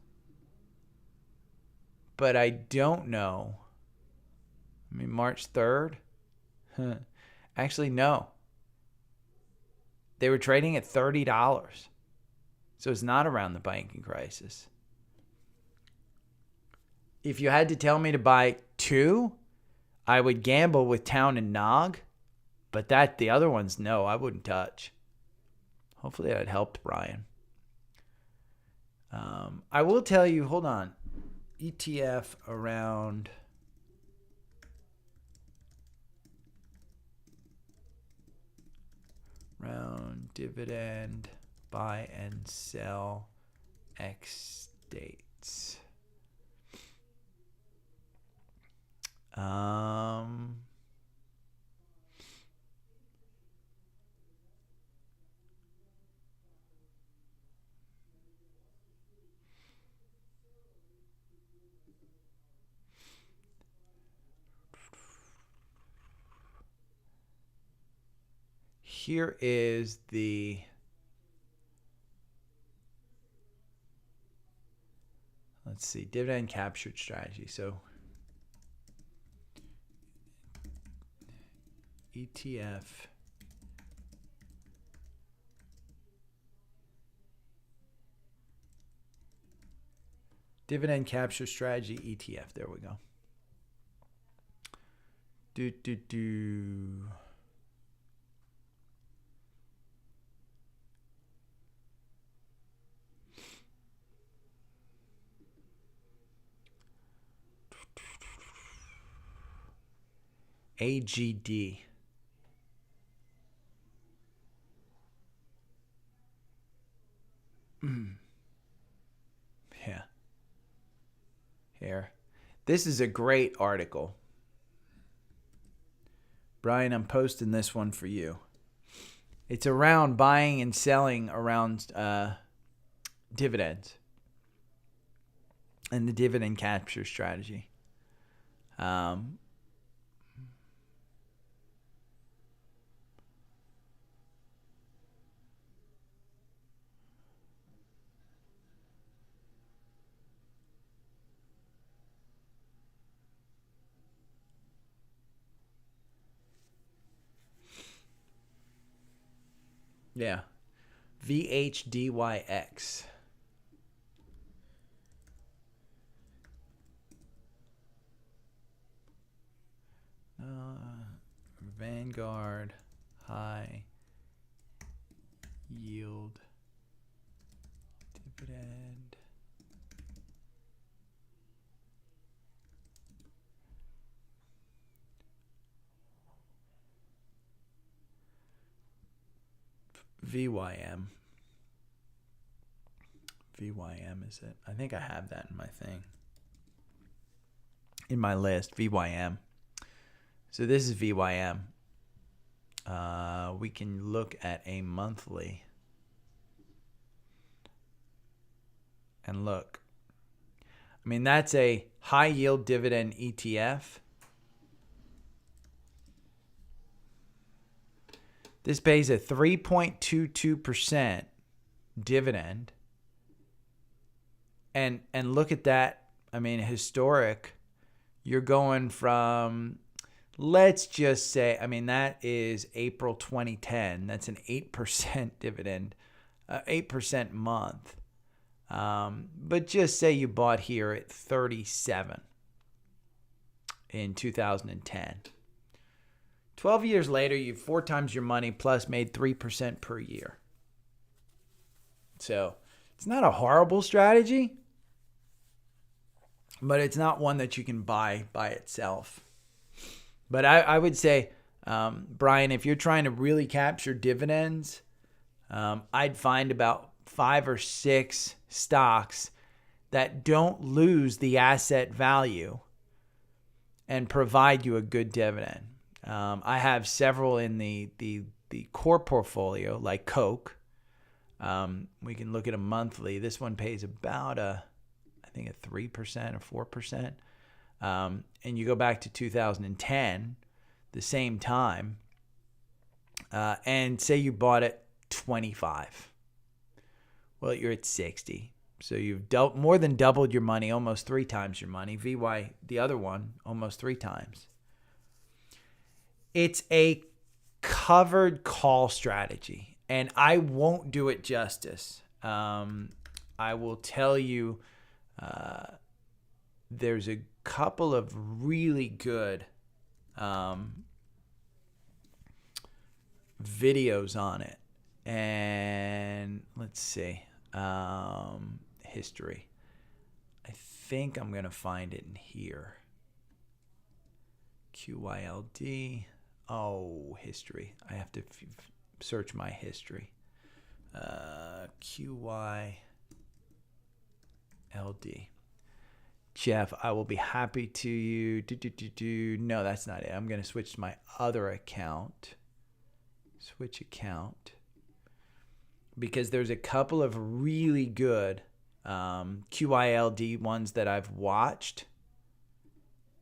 But I don't know. I mean, March 3rd? Actually, no. They were trading at $30. So it's not around the banking crisis. If you had to tell me to buy two, I would gamble with Town and Nog. But the other ones, no, I wouldn't touch. Hopefully that helped Brian. I will tell you, hold on. ETF around dividend, buy and sell X dates. Here is the let's see, dividend captured strategy. So ETF dividend capture strategy ETF. There we go. AGD. Yeah. Here. This is a great article. Brian, I'm posting this one for you. It's around buying and selling around dividends and the dividend capture strategy. Yeah. VHDYX. Vanguard high yield dividend. VYM. VYM is it? I think I have that in my thing. In my list, VYM. So this is VYM. We can look at a monthly. And look. I mean, that's a high yield dividend ETF. This pays a 3.22% dividend. And look at that. I mean, historic. You're going from, let's just say, I mean, that is April 2010. That's an 8% dividend, 8% month. But just say you bought here at 37 in 2010. 12 years later, you've 4 times your money plus made 3% per year. So it's not a horrible strategy, but it's not one that you can buy by itself. But I would say Brian, if you're trying to really capture dividends, I'd find about 5 or 6 stocks that don't lose the asset value and provide you a good dividend. I have several in the core portfolio, like Coke. We can look at a monthly. This one pays about I think a 3% or 4%. And you go back to 2010, the same time, and say you bought it 25. Well, you're at 60. So you've more than doubled your money, almost 3 times your money. VY, the other one, almost 3 times. It's a covered call strategy, and I won't do it justice. I will tell you there's a couple of really good videos on it. And let's see. History. I think I'm going to find it in here. QYLD. Oh, history. I have to search my history. QYLD. Jeff, I will be happy to you. No, that's not it. I'm going to switch to my other account. Switch account. Because there's a couple of really good QYLD ones that I've watched.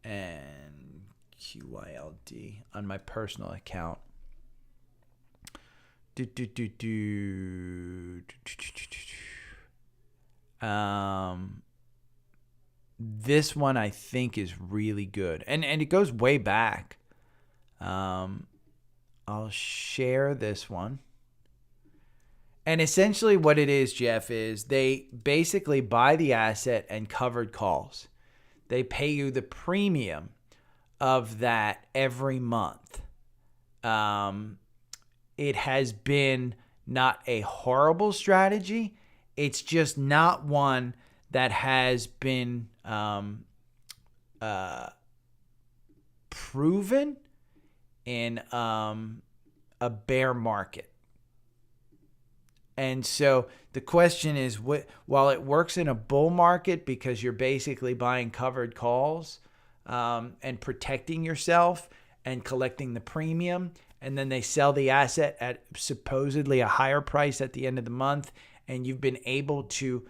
And QYLD on my personal account. This one I think is really good. And it goes way back. I'll share this one. And essentially what it is, Jeff, is they basically buy the asset and covered calls. They pay you the premium of that every month. It has been not a horrible strategy. It's just not one that has been proven in a bear market. And so the question is, while it works in a bull market because you're basically buying covered calls and protecting yourself and collecting the premium, and then they sell the asset at supposedly a higher price at the end of the month, and you've been able to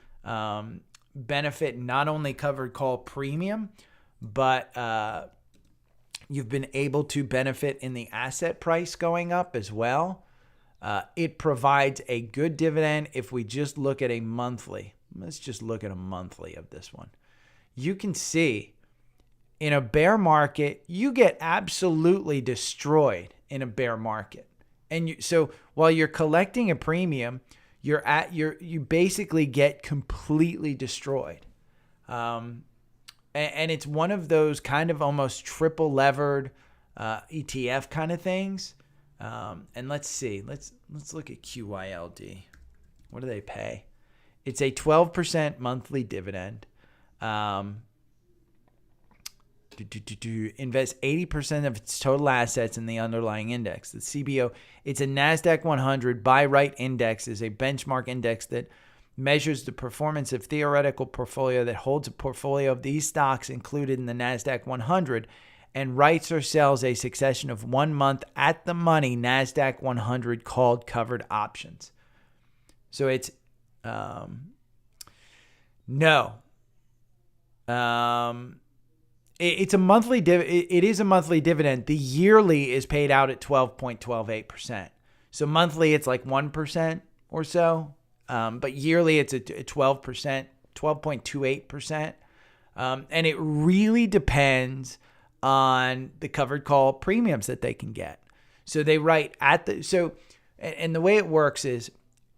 benefit not only covered call premium, but you've been able to benefit in the asset price going up as well. It provides a good dividend if we just look at a monthly. Let's just look at a monthly of this one. You can see in a bear market, you get absolutely destroyed in a bear market. And so while you're collecting a premium, you basically get completely destroyed. And it's one of those kind of almost triple levered ETF kind of things. And let's see. Let's look at QYLD. What do they pay? It's a 12% monthly dividend. Invest 80% of its total assets in the underlying index. The CBO, it's a NASDAQ 100 buy right index, is a benchmark index that measures the performance of theoretical portfolio that holds a portfolio of these stocks included in the NASDAQ 100 and writes or sells a succession of 1 month at the money NASDAQ 100 called covered options. So it's it's a monthly it is a monthly dividend. The yearly is paid out at 12.128%. So monthly it's like 1% or so, but yearly it's a 12%, 12.28%, and it really depends on the covered call premiums that they can get. So they write at and the way it works is,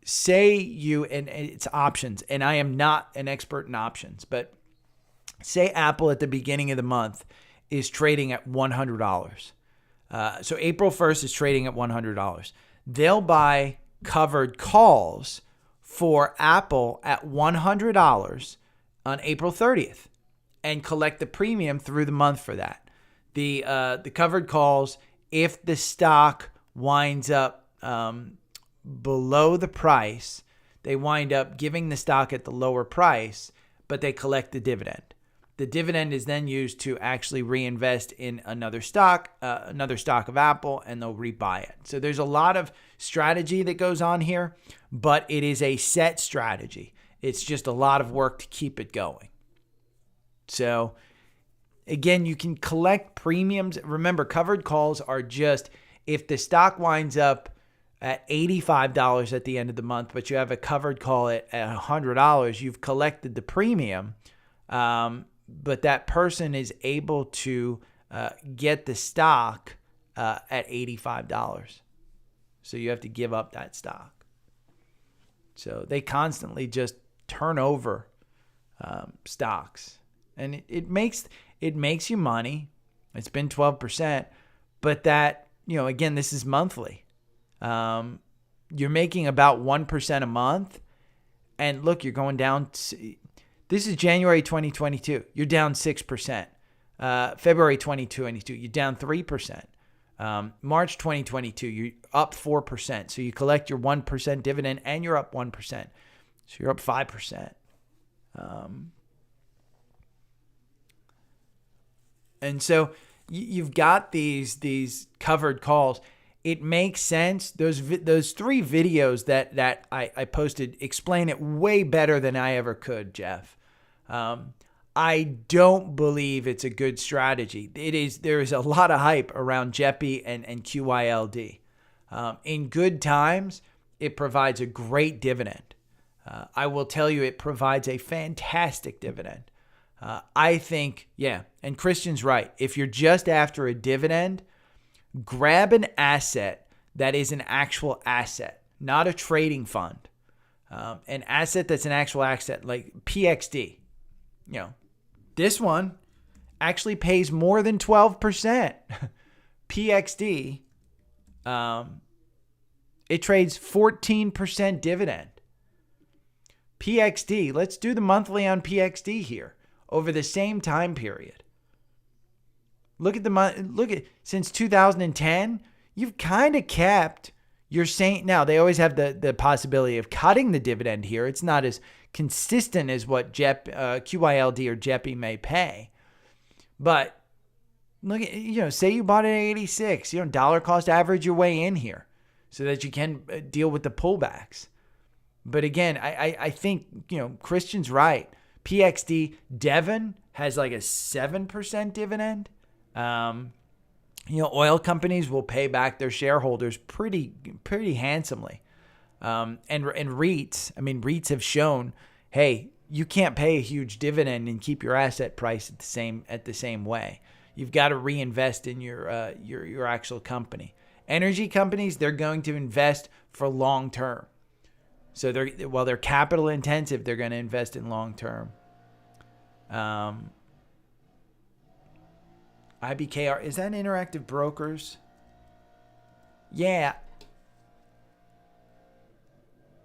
say and it's options, and I am not an expert in options, but say Apple at the beginning of the month is trading at $100. So April 1st is trading at $100. They'll buy covered calls for Apple at $100 on April 30th and collect the premium through the month for that. The covered calls if the stock winds up below the price, they wind up giving the stock at the lower price, but they collect the dividend. The dividend is then used to actually reinvest in another stock of Apple, and they'll rebuy it. So there's a lot of strategy that goes on here, but it is a set strategy. It's just a lot of work to keep it going. So again, you can collect premiums. Remember, covered calls are just if the stock winds up at $85 at the end of the month, but you have a covered call at $100, you've collected the premium. But that person is able to get the stock at $85. So you have to give up that stock. So they constantly just turn over stocks. And it makes you money. It's been 12%. But that, again, this is monthly. You're making about 1% a month. And look, you're going down. This is January 2022. You're down 6%. February 2022, you're down 3%. March 2022, you're up 4%. So you collect your 1% dividend and you're up 1%. So you're up 5%. And so you've got these covered calls. It makes sense. Those 3 videos that I posted explain it way better than I ever could, Jeff. I don't believe it's a good strategy. There is a lot of hype around JEPI and QILD. In good times, it provides a great dividend. I will tell you, it provides a fantastic dividend. I think, and Christian's right. If you're just after a dividend, grab an asset that is an actual asset, not a trading fund. An asset that's an actual asset, like PXD. This one actually pays more than 12%. PXD, it trades 14% dividend. PXD, let's do the monthly on PXD here over the same time period. Look at since 2010, you've kind of kept your same. Now they always have the possibility of cutting the dividend here. It's not as consistent as what QILD or JEPI may pay. But look at, say you bought it at 86, dollar cost average your way in here so that you can deal with the pullbacks. But again, I think, Christian's right. PXD Devon has like a 7% dividend. Oil companies will pay back their shareholders pretty handsomely. And REITs, REITs have shown, hey, you can't pay a huge dividend and keep your asset price at the same way. You've got to reinvest in your actual company. Energy companies, they're going to invest for long term. So while they're capital intensive, they're going to invest in long term. IBKR, is that Interactive Brokers? Yeah.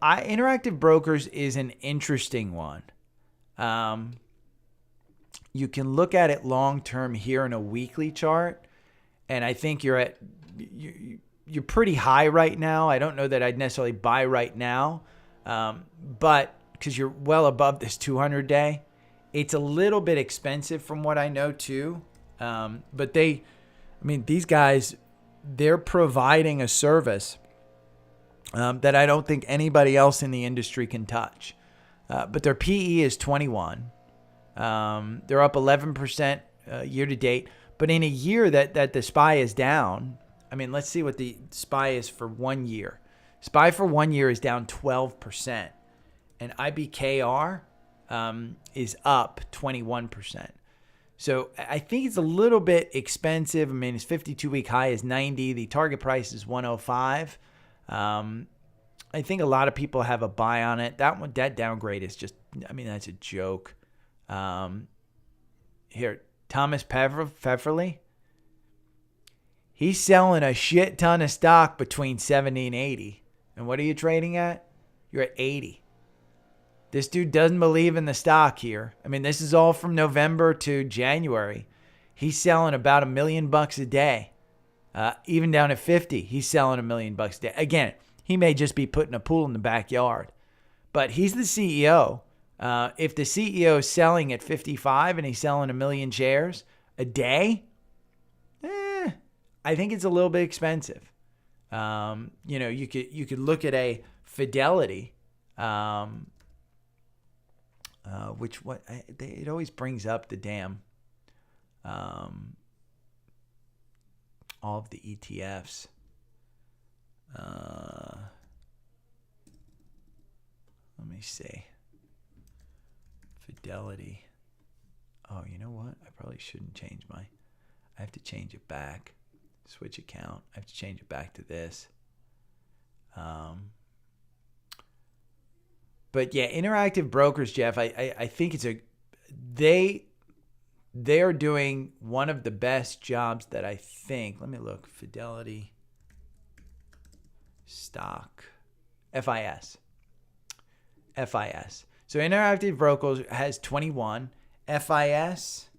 Interactive Brokers is an interesting one. You can look at it long term here in a weekly chart, and I think you're pretty high right now. I don't know that I'd necessarily buy right now, but because you're well above this 200-day, it's a little bit expensive from what I know too. But these guys, they're providing a service that I don't think anybody else in the industry can touch. But their PE is 21. They're up 11% year to date. But in a year that the SPY is down, let's see what the SPY is for 1 year. SPY for 1 year is down 12%. And IBKR is up 21%. So I think it's a little bit expensive. His 52-week high is 90. The target price is 105. I think a lot of people have a buy on it. That downgrade is just, that's a joke. Here, Thomas Pfefferly. He's selling a shit ton of stock between 70 and 80. And what are you trading at? You're at 80. This dude doesn't believe in the stock here. This is all from November to January. He's selling about $1 million a day. Even down at 50, he's selling $1 million a day. Again, he may just be putting a pool in the backyard, but he's the CEO. If the CEO is selling at 55 and he's selling 1 million shares a day, I think it's a little bit expensive. You could look at a Fidelity, it always brings up the damn all of the ETFs. Let me see. Fidelity. Oh, you know what? I probably shouldn't change I have to change it back. Switch account. I have to change it back to this. But yeah, Interactive Brokers, Jeff, I think they are doing one of the best jobs that I think. Let me look. Fidelity stock. FIS. So Interactive Brokers has 21. FIS,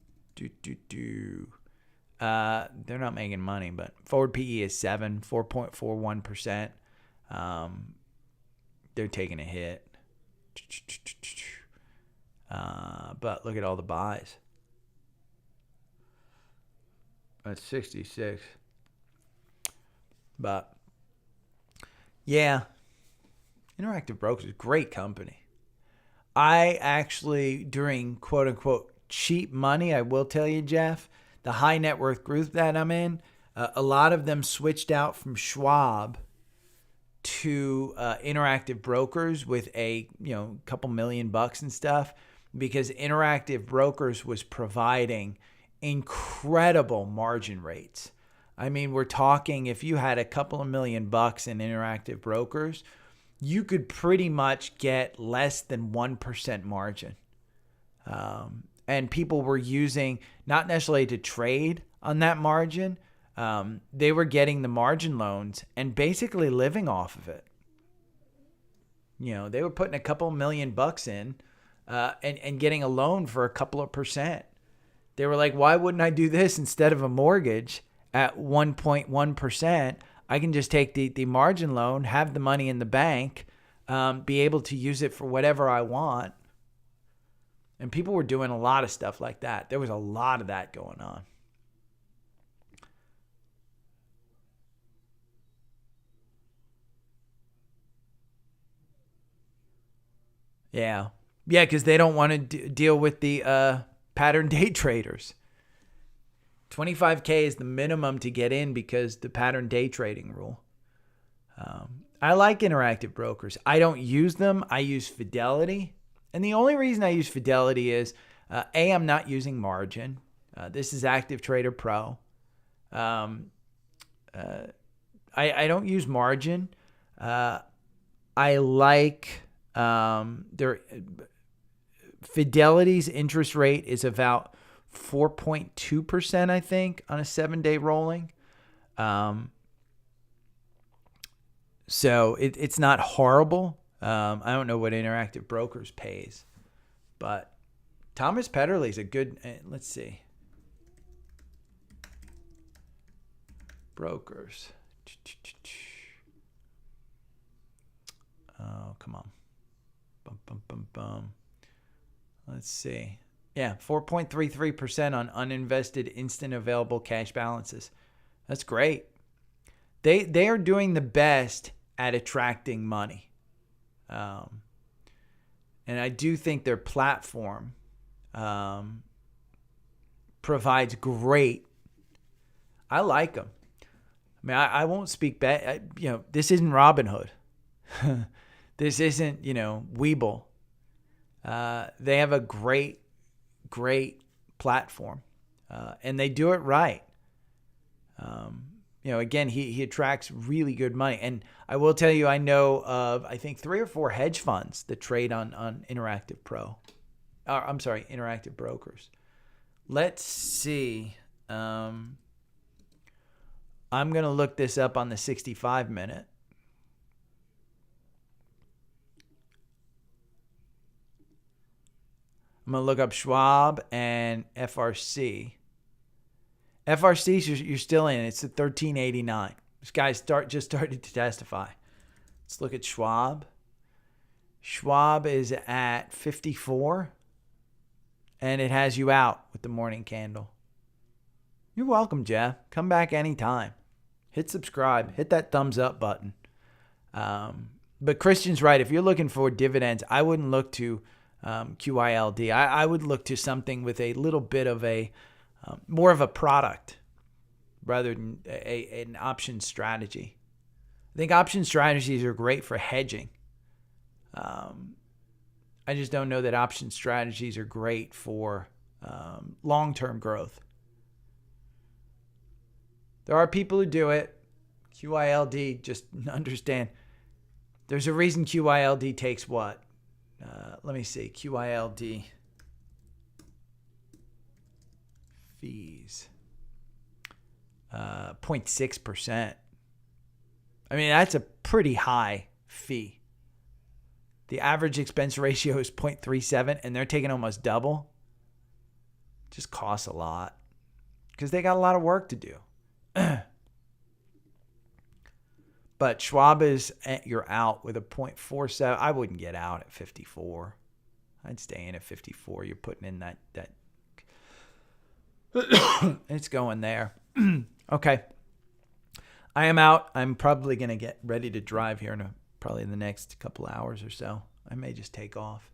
they're not making money, but forward PE is 4.41%. They're taking a hit. But look at all the buys. That's 66. But yeah, Interactive Brokers is a great company. I actually, during quote unquote cheap money, I will tell you, Jeff, the high net worth group that I'm in, a lot of them switched out from Schwab to Interactive Brokers with a couple $1 million and stuff, because Interactive Brokers was providing incredible margin rates. I mean, we're talking, if you had a couple of $1 million in Interactive Brokers, you could pretty much get less than 1% margin. And people were using, not necessarily to trade on that margin, they were getting the margin loans and basically living off of it. They were putting a couple $1 million in and getting a loan for a couple of percent. They were like, why wouldn't I do this instead of a mortgage at 1.1%? I can just take the margin loan, have the money in the bank, be able to use it for whatever I want. And people were doing a lot of stuff like that. There was a lot of that going on. Yeah, because they don't want to deal with the pattern day traders. 25K is the minimum to get in because the pattern day trading rule. I like Interactive Brokers. I don't use them. I use Fidelity. And the only reason I use Fidelity is, I'm not using margin. This is Active Trader Pro. I don't use margin. I like their Fidelity's interest rate is about 4.2%, I think, on a 7-day rolling. So it's not horrible. I don't know what Interactive Brokers pays, but Thomas Petterly's a good, let's see. Brokers. Oh, come on. Let's see. Yeah, 4.33% on uninvested instant available cash balances. That's great. They are doing the best at attracting money. And I do think their platform provides great. I like them. I mean, I won't speak bad. This isn't Robinhood. This isn't, Webull. They have a great platform, and they do it right. Again, he attracts really good money. And I will tell you, I know of, I think 3 or 4 hedge funds that trade on Interactive Interactive Brokers. Let's see. I'm going to look this up on the 65-minute. I'm going to look up Schwab and FRC. FRCs, you're still in. It's at 1389. This guy just started to testify. Let's look at Schwab. Schwab is at 54, and it has you out with the morning candle. You're welcome, Jeff. Come back anytime. Hit subscribe. Hit that thumbs up button. But Christian's right. If you're looking for dividends, I wouldn't look to QILD. I would look to something with a little bit of a more of a product rather than an option strategy. I think option strategies are great for hedging. I just don't know that option strategies are great for long-term growth. There are people who do it. QILD, just understand. There's a reason QILD takes what? Let me see. QILD fees. 0.6%. I mean, that's a pretty high fee. The average expense ratio is 0.37, and they're taking almost double. Just costs a lot because they got a lot of work to do. But Schwab you're out with a 0.47. I wouldn't get out at 54. I'd stay in at 54. You're putting in that it's going there. Okay. I am out. I'm probably going to get ready to drive here probably in the next couple hours or so. I may just take off.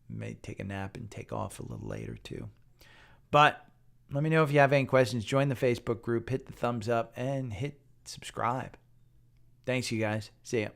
May take a nap and take off a little later too. But let me know if you have any questions. Join the Facebook group, hit the thumbs up, and hit subscribe. Thanks, you guys. See ya.